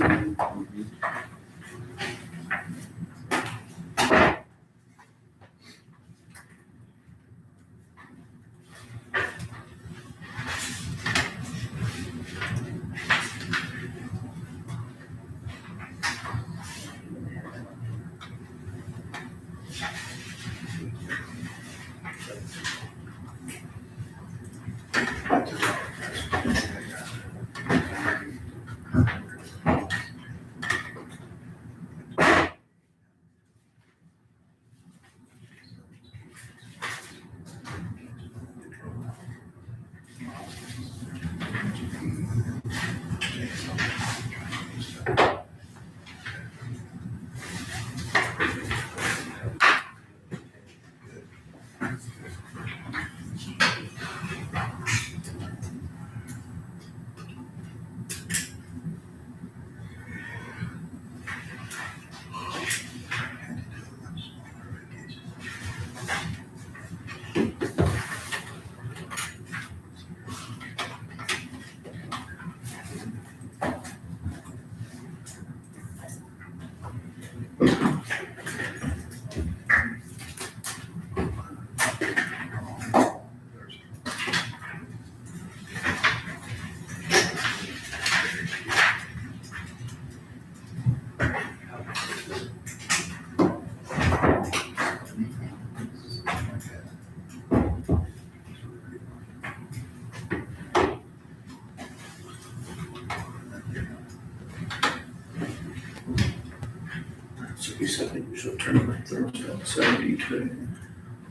You said that you should turn my thermostat 70 today.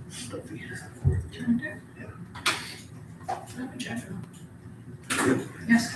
Stuffy. Yes.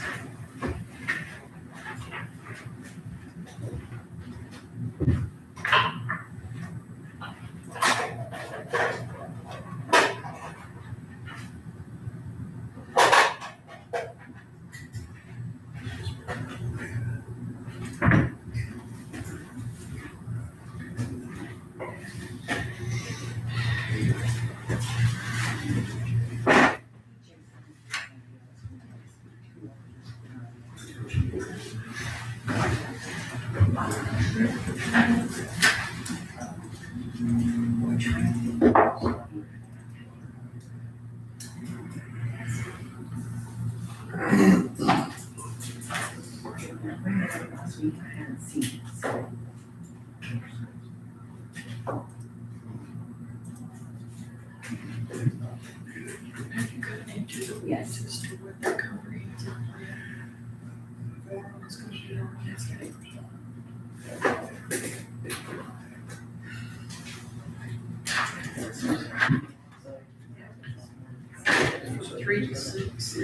Yes. Three to six.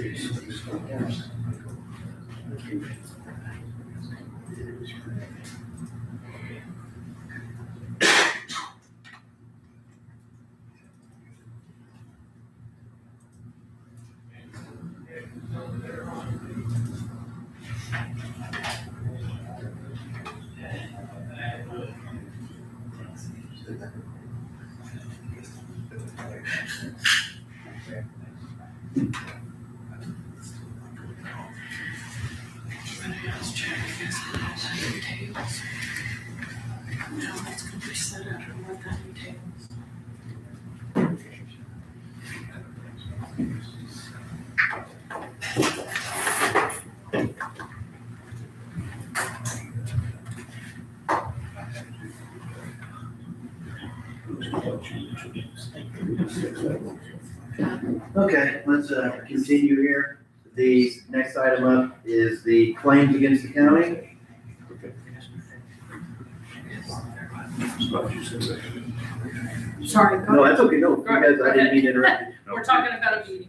Okay, let's continue here. The next item up is the claims against the county. Sorry, go No, ahead. that's okay, no, because I didn't mean to interrupt you. We're talking about a meeting.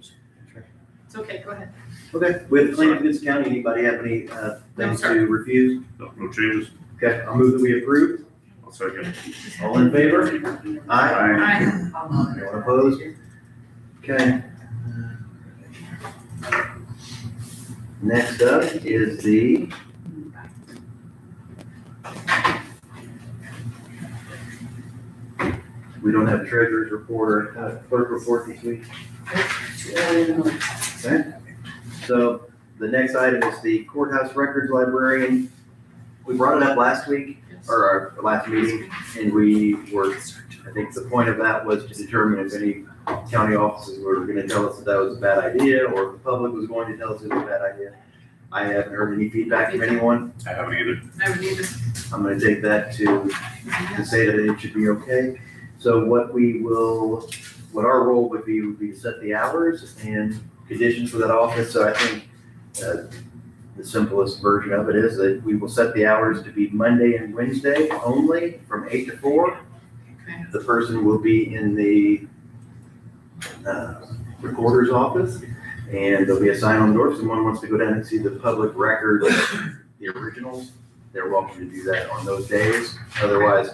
It's okay, go ahead. Okay, with claims against the county, anybody have any things sir. to refuse? No changes. Okay, I'll move that we approve. I'll second. All in favor? Aye. Aye. Anyone opposed? Okay. Next up is the we don't have treasurer's report or clerk report this week. Okay. So the next item is the courthouse records librarian. We brought it up last week, or our last meeting, and I think the point of that was to determine if any county offices were gonna tell us that was a bad idea, or if the public was going to tell us it was a bad idea. I haven't heard any feedback from anyone. I haven't either. Never needed. I'm gonna take that to say that it should be okay. So what our role would be to set the hours and conditions for that office. So I think the simplest version of it is that we will set the hours to be Monday and Wednesday only from 8 to 4. Okay. The person will be in the recorder's office, and there'll be a sign on the door. If someone wants to go down and see the public record, the originals, they're welcome to do that on those days. Otherwise,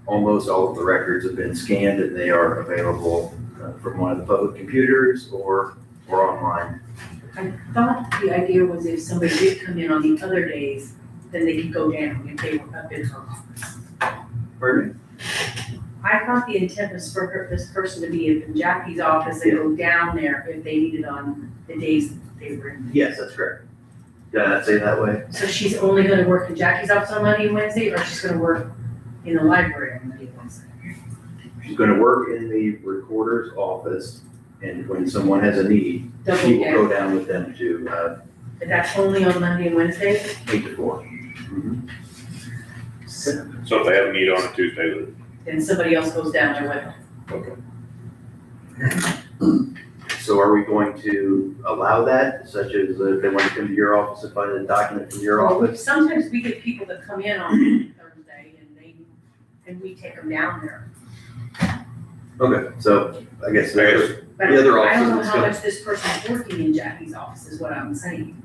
almost all of the records have been scanned and they are available from one of the public computers or online. I thought the idea was if somebody did come in on the other days, then they could go down if they were up in her office. Pardon me? I thought the intent was for this person to be in Jackie's office and go down there if they needed on the days they were in. Yes, that's correct. Did I not say it that way? So she's only gonna work in Jackie's office on Monday and Wednesday, or she's gonna work in the library on Monday and Wednesday? She's gonna work in the recorder's office, and when someone has a need, Double she will go down. down with them to But that's only on Monday and Wednesday? 8 to 4. So if they have a need on a Tuesday, then Then somebody else goes down there with them. So are we going to allow that, such as if they want to come to your office and find a document from your office? Sometimes we get people that come in on Thursday and they and we take them down there. Okay, so I guess I guess- the But other I don't know offices how go- much this person's working in Jackie's office is what I'm saying.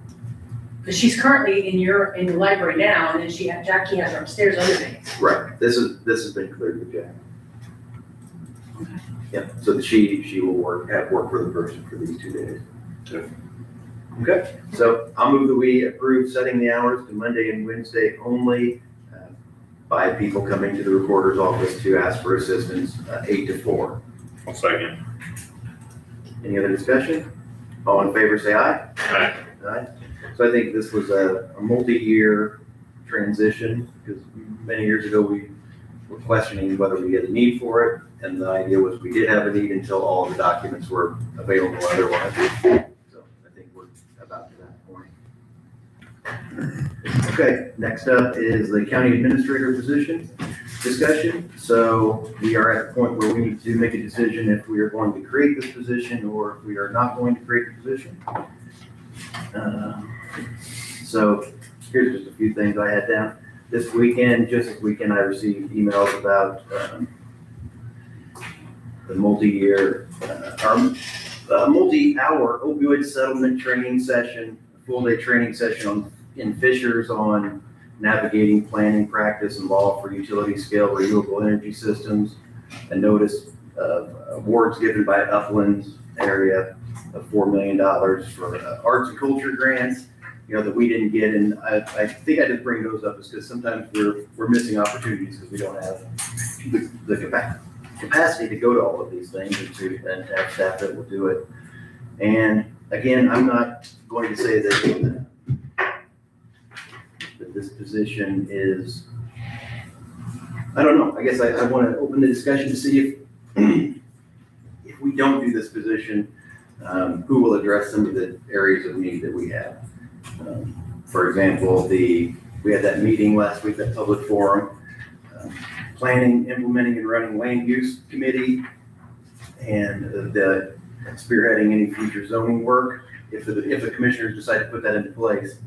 Because she's currently in the library now, and then Jackie has her upstairs other days. Right, this has been cleared with Jack. Yep, so she will have work for the person for these 2 days. Okay. Okay, so I'll move that we approve setting the hours to Monday and Wednesday only by people coming to the recorder's office to ask for assistance, 8 to 4. One second. Any other discussion? All in favor, say aye. Aye. Aye. So I think this was a multi-year transition, because many years ago, we were questioning whether we had a need for it, and the idea was we did have a need until all the documents were available otherwise. So I think we're about to that point. Okay, next up is the county administrator position discussion. So we are at the point where we need to make a decision if we are going to create this position or if we are not going to create the position. So here's just a few things I had down. This weekend, just this weekend, I received emails about the multi-year, multi-hour opioid settlement training session, full-day training session in Fishers on navigating planning practice and law for utility scale renewable energy systems. A notice of awards given by Uplands area of $4 million for arts and culture grants, that we didn't get. And I think I did bring those up is because sometimes we're missing opportunities because we don't have the capacity to go to all of these things and have staff that will do it. And again, I'm not going to say that this position is, I don't know, I guess I want to open the discussion to see if we don't do this position, who will address some of the areas of need that we have. For example, we had that meeting last week, that public forum, planning, implementing, and running land use committee, and the spearheading any future zoning work. If the commissioners decide to put that into place,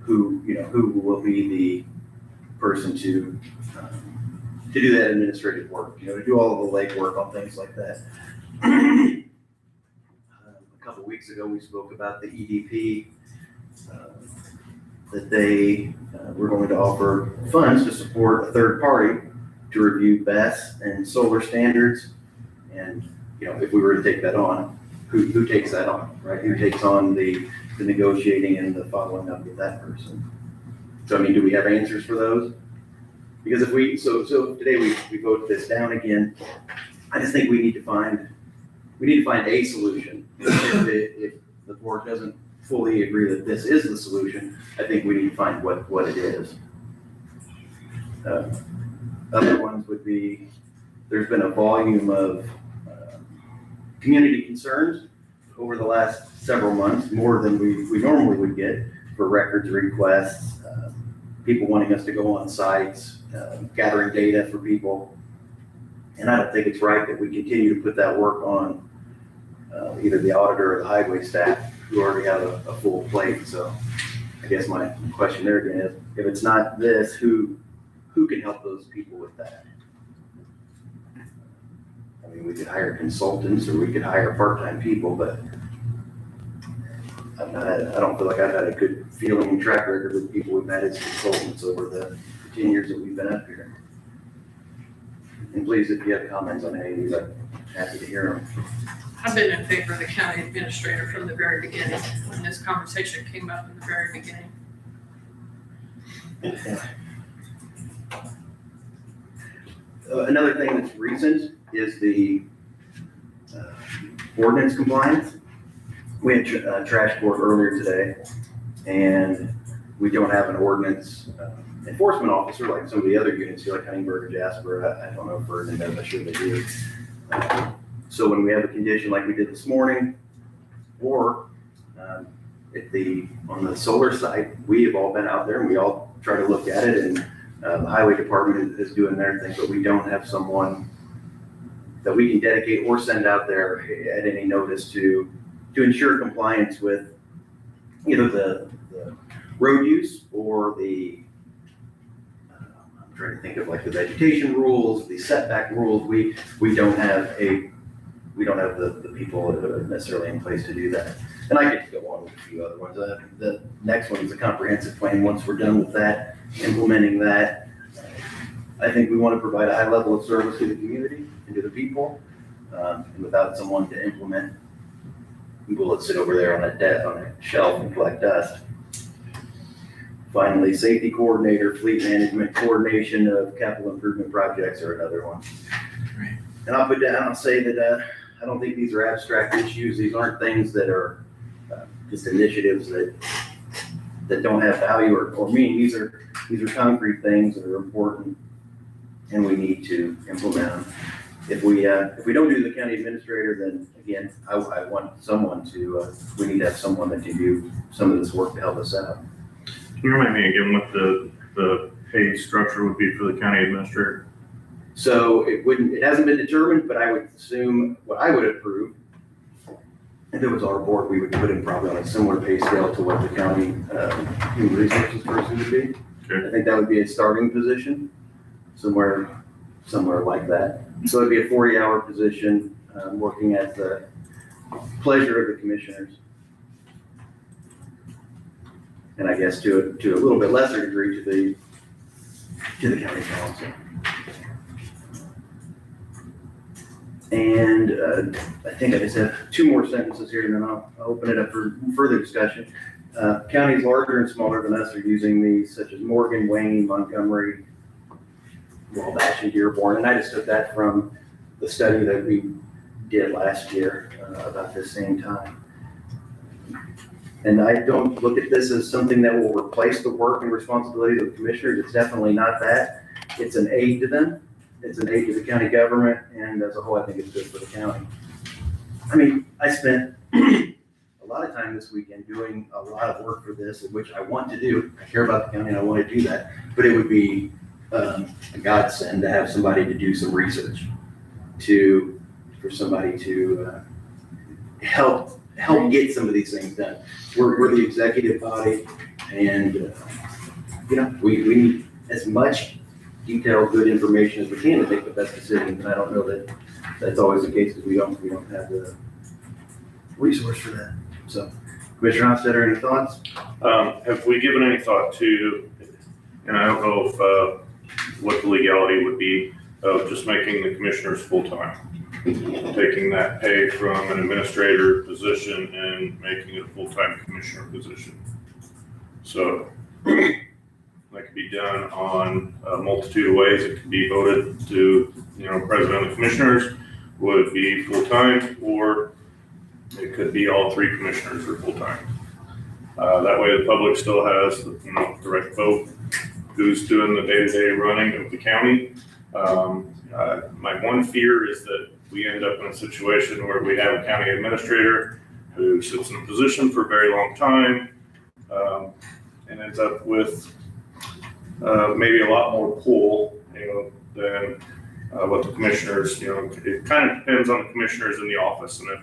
who will be the person to do that administrative work, to do all of the legwork on things like that. A couple of weeks ago, we spoke about the EDP, that they were going to offer funds to support a third party to review BESS and solar standards. And, if we were to take that on, who takes that on, right? Who takes on the negotiating and the following up with that person? So, do we have answers for those? Because so today we vote this down again. I just think we need to find a solution. If the board doesn't fully agree that this is the solution, I think we need to find what it is. Other ones would be, there's been a volume of community concerns over the last several months, more than we normally would get, for records requests, people wanting us to go on sites, gathering data for people. And I don't think it's right that we continue to put that work on either the auditor or the highway staff, who already have a full plate. So I guess my question there again is, if it's not this, who can help those people with that? We could hire consultants or we could hire part-time people, but I don't feel like I've had a good feeling and track record with people we've had as consultants over the 10 years that we've been up here. And please, if you have comments on any of these, I'm happy to hear them. I've been in favor of the county administrator from the very beginning, when this conversation came up in the very beginning. Another thing that's recent is the ordinance compliance. We had trash court earlier today, and we don't have an ordinance enforcement officer like some of the other units here, like Huntingburg or Jasper. I don't know if Vernon does, I'm sure they do. So when we have a condition like we did this morning, or on the solar site, we have all been out there and we all try to look at it, and the highway department is doing their thing, but we don't have someone that we can dedicate or send out there at any notice to ensure compliance with either the road use or the trying to think of like the vegetation rules, the setback rules. We don't have the people necessarily in place to do that. And I could go on with a few other ones. The next one is a comprehensive plan. Once we're done with that, implementing that, I think we want to provide a high level of service to the community and to the people. And without someone to implement, will it sit over there on a shelf and collect dust? Finally, safety coordinator, fleet management, coordination of capital improvement projects are another one. And I'll say that I don't think these are abstract issues. These aren't things that are just initiatives that don't have value or meaning. These are concrete things that are important, and we need to implement them. If we don't do the county administrator, then again, I want someone to. We need to have someone that can do some of this work to help us out. Can you remind me again what the pay structure would be for the county administrator? So it hasn't been determined, but I would assume what I would approve, if it was our board, we would put him probably on a similar pay scale to what the county human resources person would be. Okay. I think that would be a starting position, somewhere like that. So it'd be a 40-hour position, working at the pleasure of the commissioners. And I guess to a little bit lesser degree to the county council. And I think I just have two more sentences here, and then I'll open it up for further discussion. Counties larger and smaller than us are using these, such as Morgan, Wayne, Montgomery, Wabash, and Dearborn. And I just took that from the study that we did last year about this same time. And I don't look at this as something that will replace the work and responsibility of the commissioners. It's definitely not that. It's an aid to them. It's an aid to the county government, and as a whole, I think it's good for the county. I mean, I spent a lot of time this weekend doing a lot of work for this, which I want to do. I care about the county and I want to do that, but it would be a godsend to have somebody to do some research, for somebody to help get some of these things done. We're the executive body, and we need as much detailed, good information as we can to make the best decisions. And I don't know that that's always the case because we don't have the resource for that. So, Commissioner Hofstadter, any thoughts? Have we given any thought to, and I don't know if what the legality would be of just making the commissioners full-time? Taking that pay from an administrator position and making it a full-time commissioner position. So that could be done on a multitude of ways. It could be voted to, president of the commissioners would be full-time, or it could be all three commissioners are full-time. That way the public still has the direct vote, who's doing the day-to-day running of the county. My one fear is that we end up in a situation where we have a county administrator who sits in a position for a very long time, and ends up with maybe a lot more pull, than what the commissioners, it kind of depends on the commissioners in the office. And if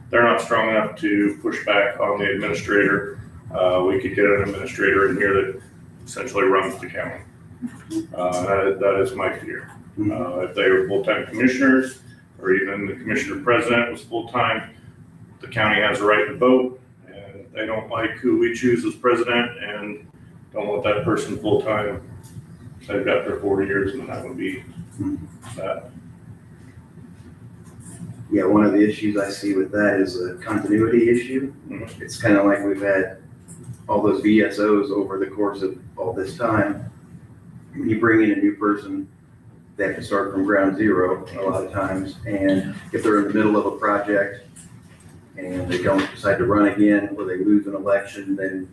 they're not strong enough to push back on the administrator, we could get an administrator in here that essentially runs the county. That is my fear. If they were full-time commissioners, or even the commissioner president was full-time, the county has a right to vote, and they don't like who we choose as president and don't want that person full-time. They've got their 40 years, and that would be that. Yeah, one of the issues I see with that is a continuity issue. Mhm. It's kind of like we've had all those VSOs over the course of all this time. When you bring in a new person, they have to start from ground zero a lot of times. And if they're in the middle of a project and they don't decide to run again, or they lose an election, then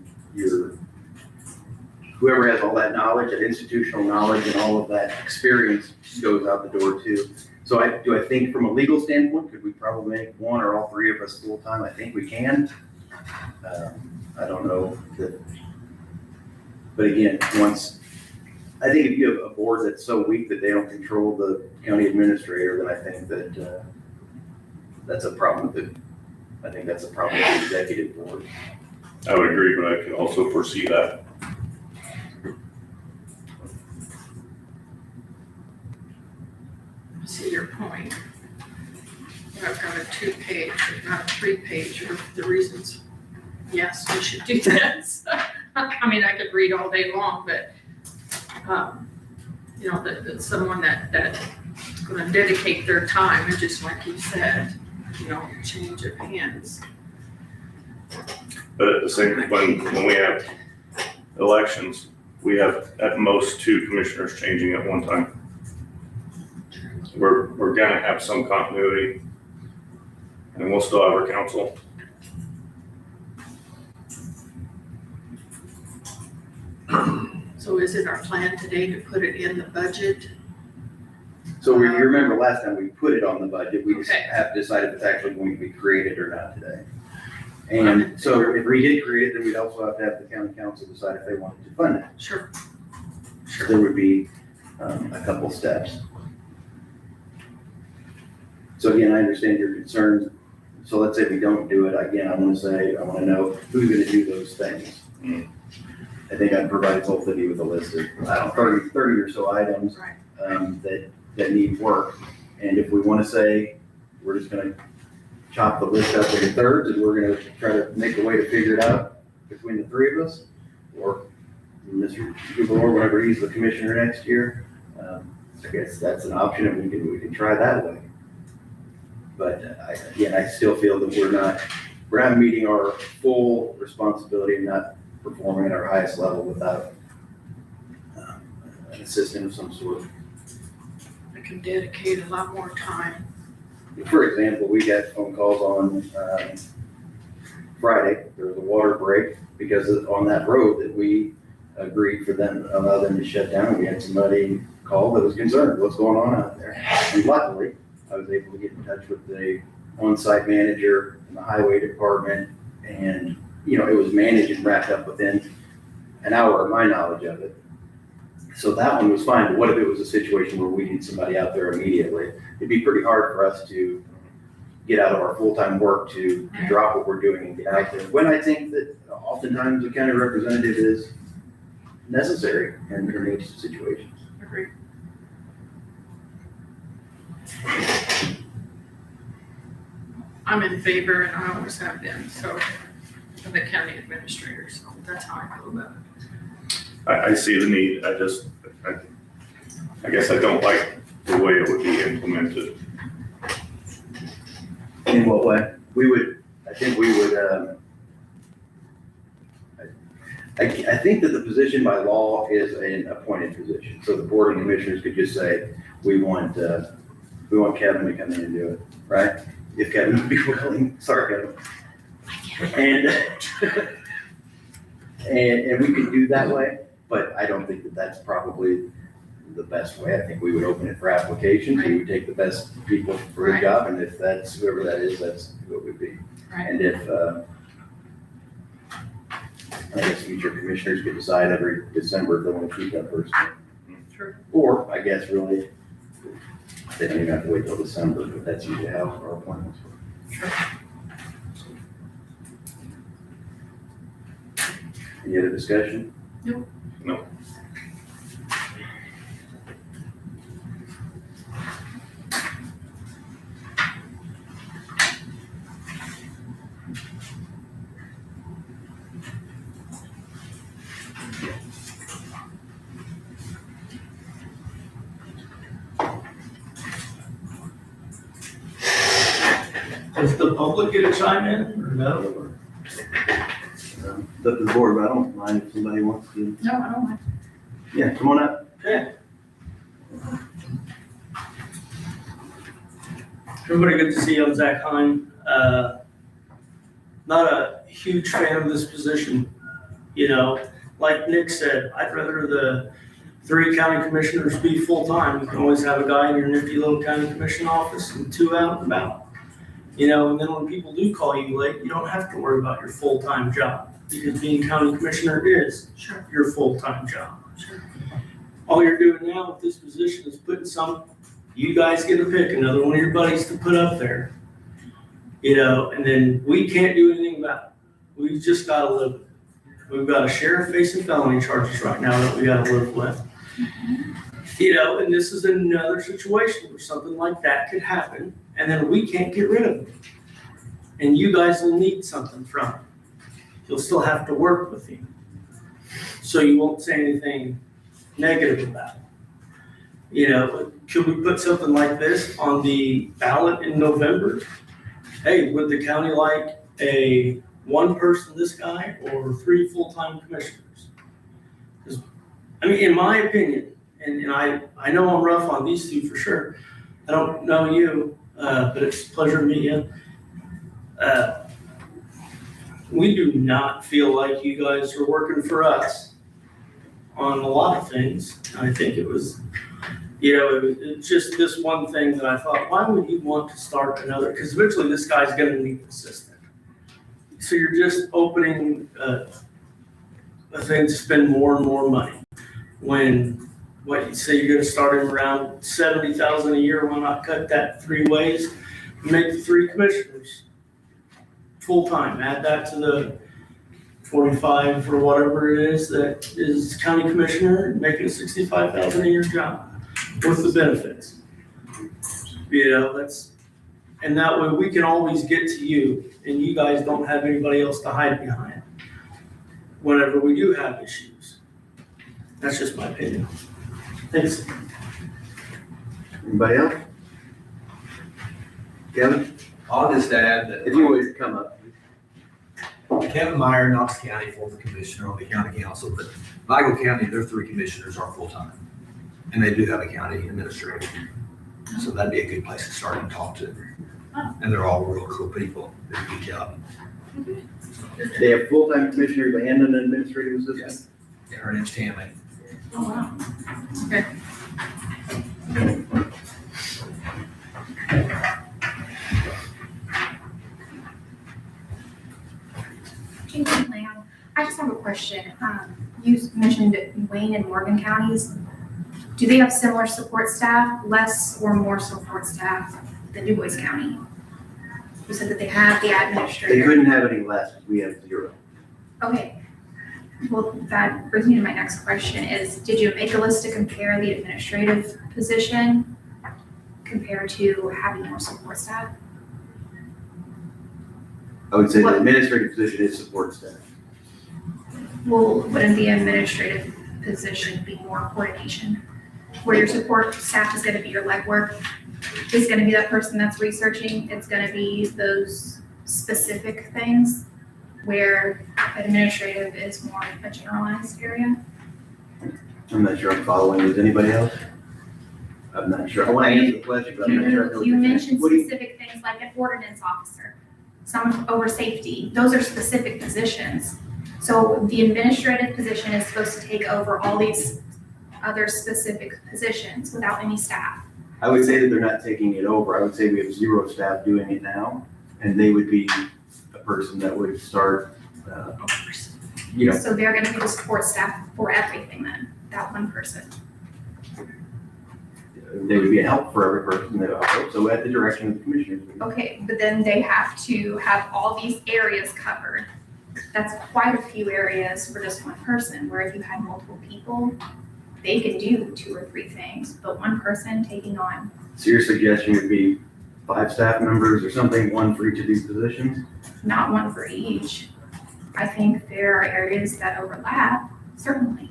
whoever has all that knowledge, that institutional knowledge and all of that experience goes out the door too. So do I think from a legal standpoint, could we probably make one or all three of us full-time? I think we can. I don't know that, but again, I think if you have a board that's so weak that they don't control the county administrator, then I think that that's a problem with I think that's a problem with the executive board. I would agree, but I could also foresee that. not a 3-page for the reasons. Yes, we should do this. I mean, I could read all day long, but, you know, that someone that's gonna dedicate their time, and just like you said, you know, change of hands. But at the same, when we have elections, we have at most 2 commissioners changing at one time. We're gonna have some continuity, and we'll still have our council. So is it our plan today to put it in the budget? So you remember last time we put it on the budget, we just Okay. have to decide if it's actually going to be created or not today. And so if we did create it, then we'd also have to have the county council decide if they wanted to fund it. Sure. So there would be a couple steps. So again, I understand your concerns. So let's say we don't do it, again, I wanna know who's gonna do those things. I think I've provided both of you with a list of, I don't know, 30 or so items Right. that need work. And if we wanna say, we're just gonna chop the list up into thirds and we're gonna try to make a way to figure it out between the 3 of us, or Mr. Duval, whenever he's the commissioner next year, I guess that's an option, and we can try that way. But I still feel that we're not meeting our full responsibility and not performing at our highest level without an assistant of some sort. I can dedicate a lot more time. For example, we got phone calls on Friday. There was a water break because on that road that we agreed for them, allow them to shut down. We had somebody call that was concerned, what's going on out there? And luckily, I was able to get in touch with the on-site manager in the highway department, and, you know, it was managed and wrapped up within an hour of my knowledge of it. So that one was fine, but what if it was a situation where we need somebody out there immediately? It'd be pretty hard for us to get out of our full-time work to drop what we're doing and get out there. When I think that oftentimes a county representative is necessary in these situations. Agreed. I'm in favor, and I always have been, so, of the county administrator, so that's how I feel about it. I see the need, I guess I don't like the way it would be implemented. In what way? I think we would, I think that the position by law is an appointed position. So the board of commissioners could just say, we want Kevin to come in and do it, right? If Kevin would be willing, sorry, Kevin. And we could do that way, but I don't think that that's probably the best way. I think we would open it for applications. We would take the best people for the Right. job, and if that's whoever that is, that's who it would be. Right. And if, I guess future commissioners could decide every December if they want to keep that person. Sure. Or, I guess, really, they don't even have to wait till December, but that's usually how our appointments work. Sure. Any other discussion? No. Does the public get a chime in or no? Or- It's up to the board, but I don't mind if somebody wants to. No, I don't mind. Yeah, come on up. Everybody, good to see you. I'm Zach Hine. Not a huge fan of this position. You know, like Nick said, I'd rather the 3 county commissioners be full-time. You can always have a guy in your nifty little county commission office and 2 out and about. You know, and then when people do call you late, you don't have to worry about your full-time job, because being county commissioner is Sure. your full-time job. Sure. All you're doing now with this position is putting you guys get to pick another one of your buddies to put up there. You know, and then we can't do anything about it. We've just gotta live with it. We've got a sheriff facing felony charges right now that we gotta live with. You know, and this is another situation where something like that could happen, and then we can't get rid of it. and you guys will need something from him. You'll still have to work with him. So you won't say anything negative about it. You know, could we put something like this on the ballot in November? Hey, would the county like a one person, this guy, or 3 full-time commissioners? Because, I mean, in my opinion, and I know I'm rough on these two for sure. I don't know you, but it's a pleasure to meet you. We do not feel like you guys are working for us on a lot of things. I think it was, you know, it's just this one thing that I thought, why would you want to start another? Because eventually this guy's gonna need an assistant. So you're just opening a thing to spend more and more money. When, what you say you're gonna start him around 70,000 a year, why not cut that 3 ways? Make the 3 commissioners full-time, add that to the 45 or whatever it is that is county commissioner, and make it a 65,000 a year job with the benefits. You know, and that way we can always get to you, and you guys don't have anybody else to hide behind whenever we do have issues. That's just my opinion. Thanks. Anybody else? Kevin, I'll just add that if you would come up. Kevin Meyer, Knox County, 4th Commissioner on the county council, but Vigo County, their 3 commissioners are full-time. And they do have a county administrator. So that'd be a good place to start and talk to. And they're all real cool people. They do a good job. They have full-time commissioners and an administrative assistant? Yes. Yeah, her name's Tammy. Oh, wow. Okay. I just have a question. You mentioned Wayne and Morgan counties. Do they have similar support staff, less or more support staff than Du Bois County? You said that they have the They administrator. couldn't have any less, because we have 0. Okay. Well, that brings me to my next question is, did you make a list to compare the administrative position compared to having more support staff? I would say the What? administrative position is support staff. Well, wouldn't the administrative position be more coordination? Where your support staff is gonna be your legwork, is gonna be that person that's researching, it's gonna be those specific things, where administrative is more a generalized area. I'm not sure I'm following. Is anybody else? I'm not sure. I want to answer the question, but I'm not sure I know what You you're saying. mentioned What do you- specific things like an ordinance officer, someone over safety, those are specific positions. So the administrative position is supposed to take over all these other specific positions without any staff. I would say that they're not taking it over. I would say we have 0 staff doing it now, and they would be a person that would start, you know, So they're gonna be the support staff for everything then, that one person. they would be a help for every person that, so at the direction of the commissioners. Okay, but then they have to have all these areas covered. That's quite a few areas for just one person, where if you had multiple people, they could do 2 or 3 things, but one person taking on, So your suggestion would be 5 staff members or something, 1 for each of these positions? not one for each. I think there are areas that overlap, certainly.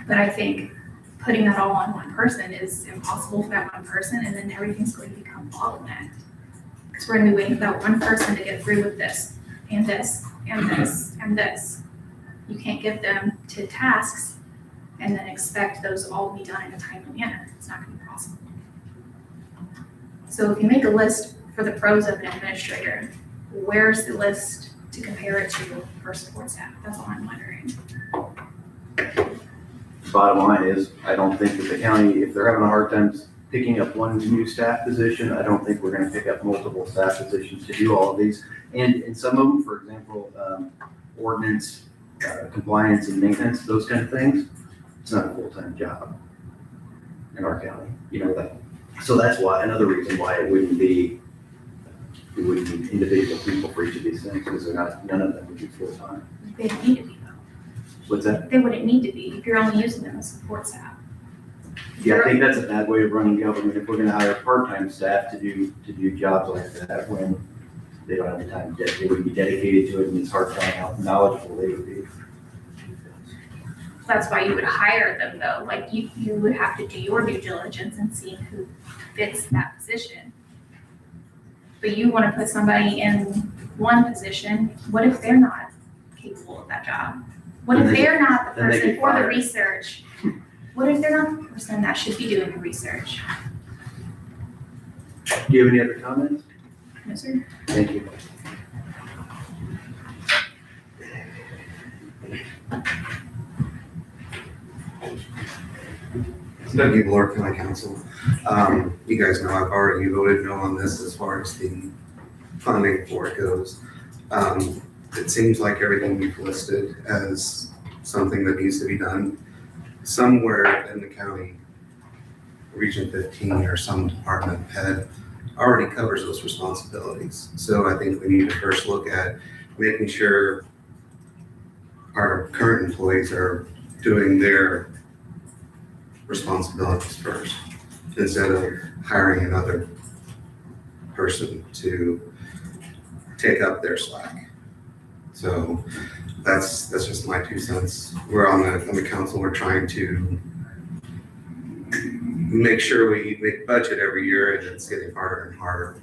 But I think putting that all on one person is impossible for that one person, and then everything's going to become bottlenecked. Because we're gonna be waiting for that one person to get through with this, and this, and this, and this. You can't give them 2 tasks and then expect those all to be done in a timely manner. It's not gonna be possible. So if you make a list for the pros of an administrator, where's the list to compare it to for support staff? That's all I'm wondering. Bottom line is, I don't think that the county, if they're having a hard time picking up one new staff position, I don't think we're gonna pick up multiple staff positions to do all of these. And some of them, for example, ordinance, compliance and maintenance, those kind of things, it's not a full-time job in our county, you know that. So that's why, another reason why it wouldn't be individual people for each of these things, because none of them would be full-time. They don't need to be though. What's that? They wouldn't need to be if you're only using them as support staff. Yeah, I think that's a bad way of running government, if we're gonna hire part-time staff to do jobs like that, when they don't have the time, they would be dedicated to it, and it's hard telling how knowledgeable they would be. That's why you would hire them though, like you would have to do your due diligence and see who fits that position. But you wanna put somebody in one position, what if they're not capable of that job? What if Then they they're not the then they person get for the fired. research? What if they're not the person that should be doing the research? Do you have any other comments? No, sir. Thank you. Doug Gabler, County Council. You guys know I've already voted no on this as far as the funding for it goes. It seems like everything you've listed as something that needs to be done somewhere in the county, Region 15 or some department head already covers those responsibilities. So I think we need to first look at making sure our current employees are doing their responsibilities first, instead of hiring another person to take up their slack. So that's just my 2 cents. We're on the council, we're trying to make sure we make budget every year, and it's getting harder and harder.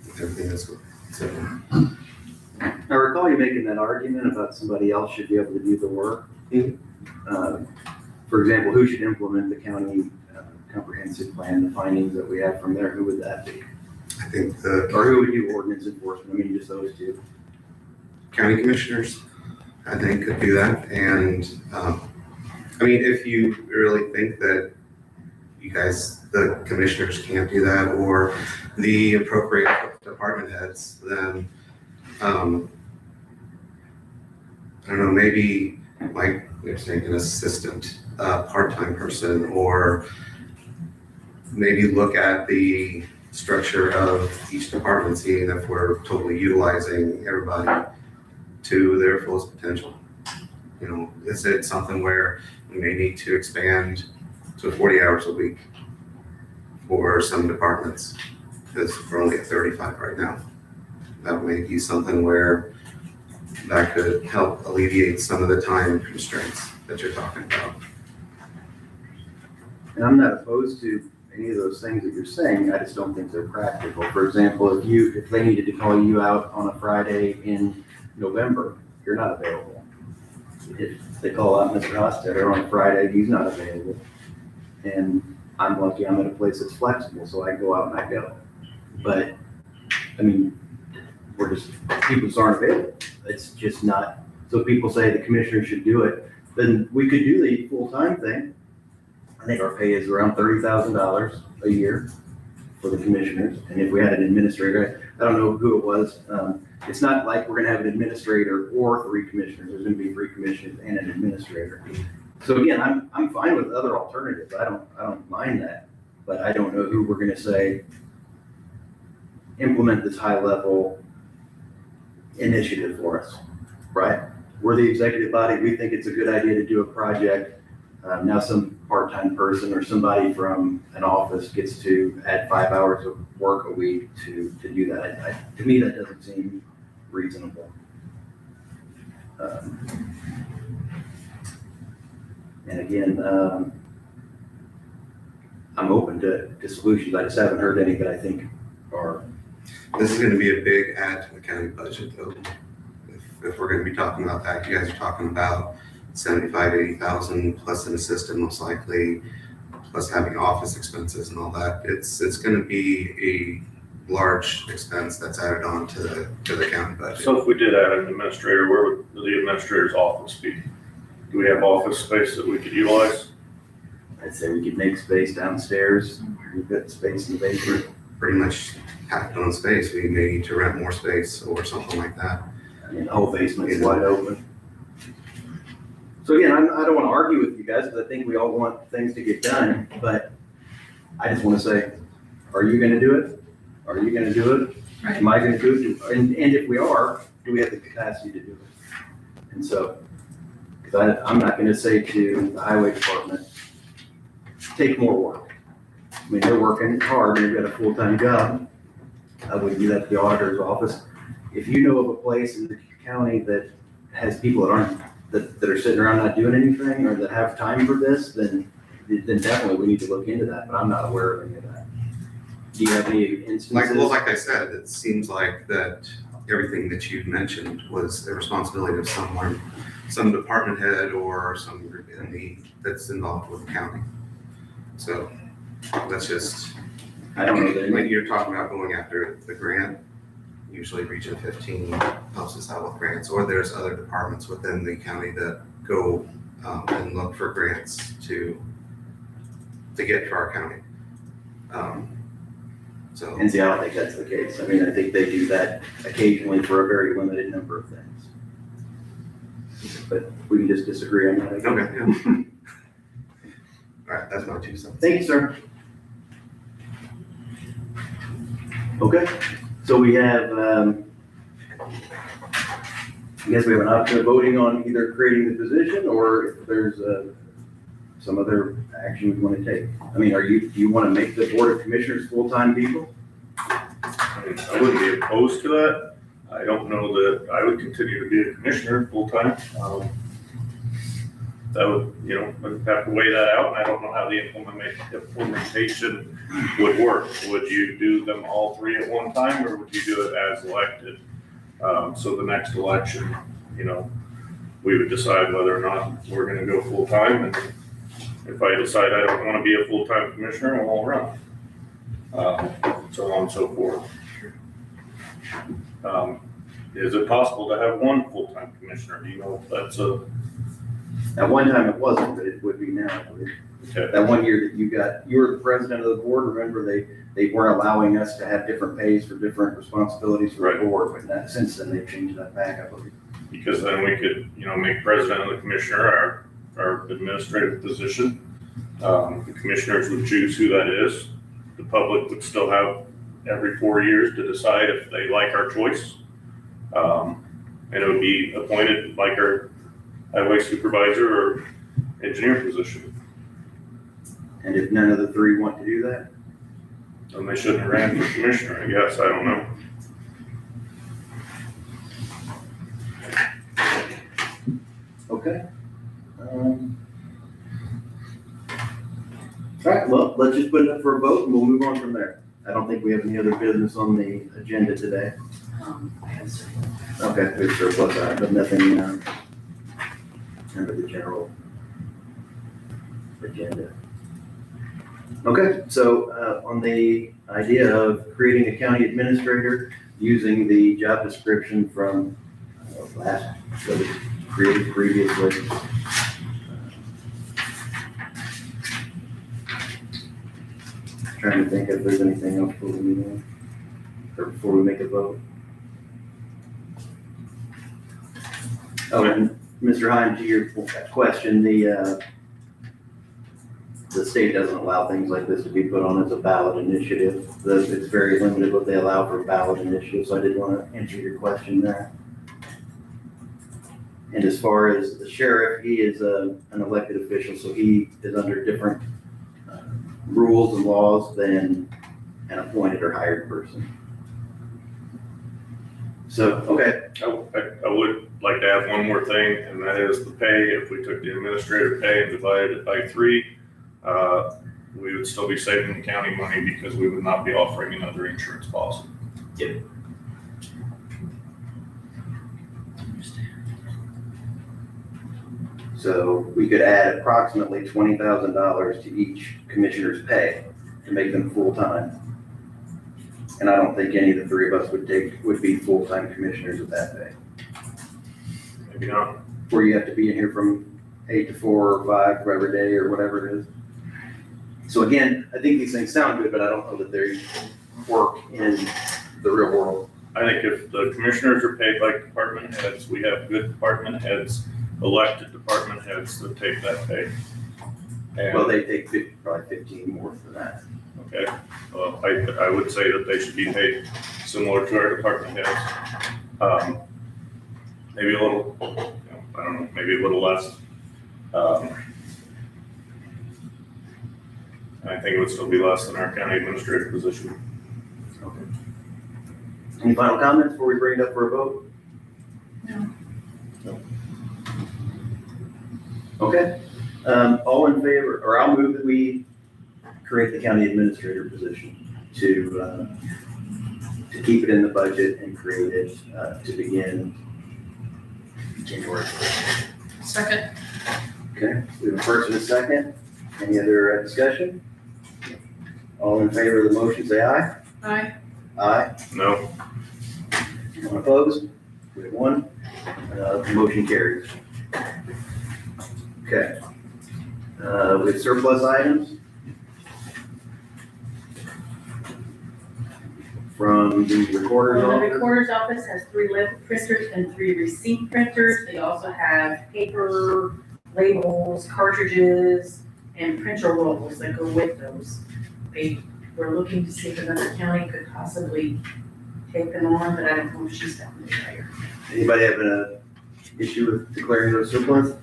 With everything that's going on. So, I recall you making that argument about somebody else should be able to do the work. For example, who should implement the county comprehensive plan, the findings that we have from there, who would that be? I think Or who would do ordinance enforcement? I mean, just those two. county commissioners, I think, could do that. And, I mean, if you really think that you guys, the commissioners can't do that, or the appropriate department heads, then, I don't know, maybe like they're saying an assistant, part-time person, or maybe look at the structure of each department, seeing if we're totally utilizing everybody to their fullest potential. You know, is it something where we may need to expand to 40 hours a week for some departments? Because we're only at 35 right now. That may be something where that could help alleviate some of the time constraints that you're talking about. And I'm not opposed to any of those things that you're saying, I just don't think they're practical. For example, if they needed to call you out on a Friday in November, you're not available. If they call out Mr. Hostetter on a Friday, he's not available. And I'm lucky I'm at a place that's flexible, so I go out and I go. But, I mean, people just aren't available. It's just not, so people say the commissioner should do it, then we could do the full-time thing. I think our pay is around $30,000 a year for the commissioners. And if we had an administrator, I don't know who it was. It's not like we're gonna have an administrator or 3 commissioners. There's gonna be 3 commissioners and an administrator. So again, I'm fine with other alternatives. I don't mind that, but I don't know who we're gonna say implement this high level initiative for us, right? We're the executive body. We think it's a good idea to do a project. Now some part-time person or somebody from an office gets to add 5 hours of work a week to do that. To me, that doesn't seem reasonable. And again, I'm open to solutions. I just haven't heard any that I think are. This is gonna be a big add to the county budget though. If we're gonna be talking about that, you guys are talking about 75, 80,000 plus an assistant most likely, plus having office expenses and all that. It's gonna be a large expense that's added on to the county budget. So if we did add an administrator, where would the administrator's office be? Do we have office space that we could utilize? I'd say we could make space downstairs. We've got space in the basement. Pretty much packed on space. We may need to rent more space or something like that. I mean, the whole basement is wide open. So again, I don't want to argue with you guys because I think we all want things to get done, but I just want to say, are you going to do it? Are you going to do it? Right. Am I going to do it? And if we are, do we have the capacity to do it? And so, because I'm not going to say to the highway department, take more work. I mean, they're working hard and they've got a full-time job. I would do that to the auditor's office. If you know of a place in the county that has people that are sitting around not doing anything or that have time for this, then definitely we need to look into that, but I'm not aware of any of that. Do you have any instances? Like I said, it seems like that everything that you've mentioned was the responsibility of someone, some department head or some group that's involved with the county. So that's just, I don't know that. when you're talking about going after the grant, usually Region 15 helps us out with grants, or there's other departments within the county that go and look for grants to get to our county. So. And see, I don't think that's the case. I mean, I think they do that occasionally for a very limited number of things. But we can just disagree on that. I guess. Okay, yeah. All right, that's my 2 cents. Thank you, sir. Okay, so we have, I guess we have an option of voting on either creating the position or if there's some other action we want to take. I mean, do you want to make the Board of Commissioners full-time people? I mean, I wouldn't be opposed to that. I don't know that I would continue to be a commissioner full-time. That would, we'd have to weigh that out, and I don't know how the implementation would work. Would you do them all 3 at one time, or would you do it as elected? So the next election, we would decide whether or not we're gonna go full-time, and if I decide I don't wanna be a full-time commissioner, I won't run. So on and so forth. Is it possible to have one full-time commissioner? Do you know if that's At one time it wasn't, but it would be now. I believe. okay? That one year that you were the president of the board, remember they weren't allowing us to have different pays for different responsibilities for the board, but since then they've changed that back, I believe. Because then we could, make president of the commissioner our administrative position. The commissioners would choose who that is. The public would still have every 4 years to decide if they like our choice. And it would be appointed like our highway supervisor or engineer position. And if none of the 3 want to do that? Then they shouldn't have ran for commissioner, I guess, I don't know. Okay. All right, well, let's just put it up for a vote and we'll move on from there. I don't think we have any other business on the agenda today. Okay, there's surplus, but nothing under the general agenda. Okay, so on the idea of creating a county administrator using the job description from that was created previously. Trying to think if there's anything else before we make a vote. Oh, and Mr. Hine, to your question, the state doesn't allow things like this to be put on as a ballot initiative. It's very limited what they allow for ballot initiatives, so I did want to answer your question there. And as far as the sheriff, he is an elected official, so he is under different rules and laws than an appointed or hired person. So, okay. I would like to add one more thing, and that is the pay. If we took the administrative pay and divided it by 3, we would still be saving the county money because we would not be offering another insurance policy. Yep. So we could add approximately $20,000 to each commissioner's pay to make them full-time. And I don't think any of the 3 of us would be full-time commissioners at that pay. Maybe not. Where you have to be in here from 8 to 4 or 5 for every day or whatever it is. So again, I think these things sound good, but I don't know that they work in the real world. I think if the commissioners are paid like department heads, we have good department heads, elected department heads that take that pay. And, Well, they take probably 15 more for that. okay, well, I would say that they should be paid similar to our department heads. Maybe a little, I don't know, maybe a little less. I think it would still be less than our county administrative position. Okay. Any final comments before we bring it up for a vote? No. No. Okay, all in favor, or I'll move that we create the county administrator position to keep it in the budget and create it, to begin January 1st. Second. Okay, we have a first and a second. Any other discussion? All in favor of the motion, say aye. Aye. Aye. No, Anyone opposed? We have one. The motion carries. Okay. With surplus items from the recorder's The office. recorder's office has 3 label printers and 3 receipt printers. They also have paper, labels, cartridges, and printer rolls that go with those. They were looking to see if another county could possibly take them on, but I don't know if she's found it right. Anybody have an issue with declaring those surplus?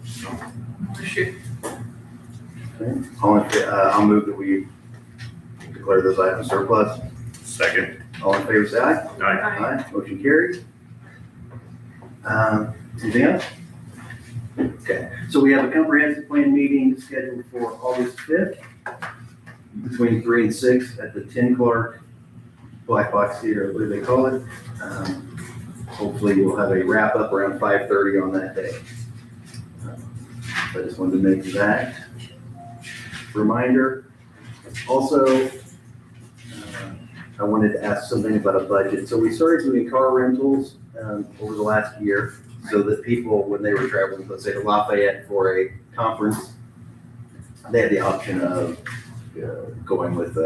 Shoot. Okay. I'll move that we declare those items surplus. second. All in favor, say aye. Aye. Aye, motion carries. Anything else? Okay, so we have a comprehensive plan meeting scheduled for August 5th between 3 and 6 at the 10 Clark Black Box Theater, what do they call it? Hopefully we'll have a wrap up around 5:30 on that day. So I just wanted to make that reminder. Also, I wanted to ask something about a budget. So we started doing car rentals over the last year so that people, when they were traveling, let's say to Lafayette for a conference, they had the option of going with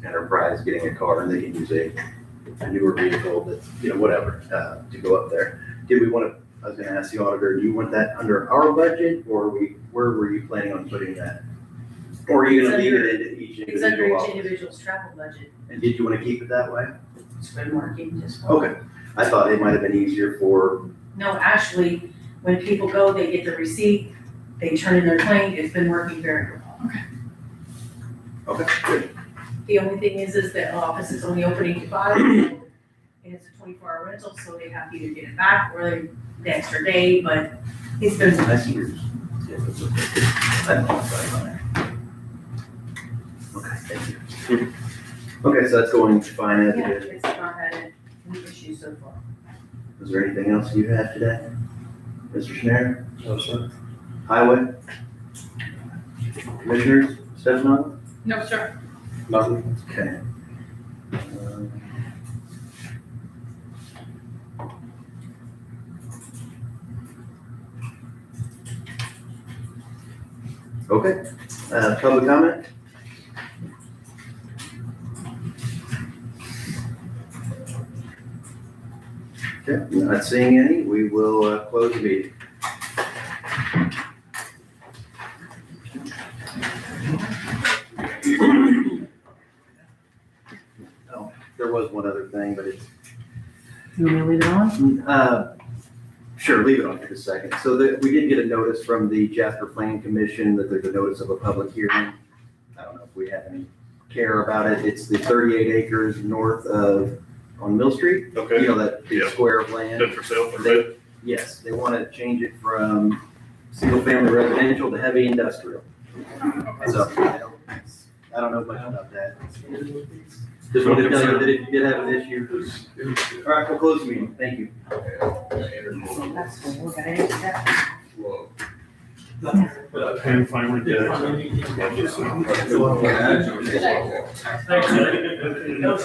Enterprise, getting a car, and they can use a newer vehicle that's, whatever, to go up there. Did we want to, I was going to ask the auditor, do you want that under our budget, or where were you planning on putting that? Or are you going to leave it into each It's under individual each office? individual's travel budget. And did you want to keep it that way? It's been working just fine. Okay, I thought it might have been easier for, No, actually, when people go, they get the receipt, they turn in their claim, it's been working very well. okay, good. The only thing is the office is only opening to 5, and it's a 24-hour rental, so they have to either get it back or the extra day, but it's been. I see yours. Yeah, that's okay. I don't know what's on there. Okay, thank you. Okay, so that's going fine as Yeah, it is. it's not had any issues so far. Is there anything else you had today? Mr. Schneider? No, sir. Highway? Commissioners, Stefano? No, sir. Nothing. Okay. Um, Okay, public comment? Okay, not seeing any, we will close the meeting. Oh, there was one other thing, but it's. You want me to leave it on? Sure, leave it on for just a second. So we did get a notice from the Jasper Planning Commission that there's a notice of a public hearing. I don't know if we have any care about it. It's the 38 acres north of, on Mill Street. Okay. You know, that big Yeah. square of land. Good for sale for bid? Yes, they want to change it from single-family residential to heavy industrial. So I don't know much about that. Just wanted to tell you that if you did have an issue. All right, we'll close the meeting. Thank you. That's cool, we're gonna answer that. Pen finally did it. Yeah. Thanks.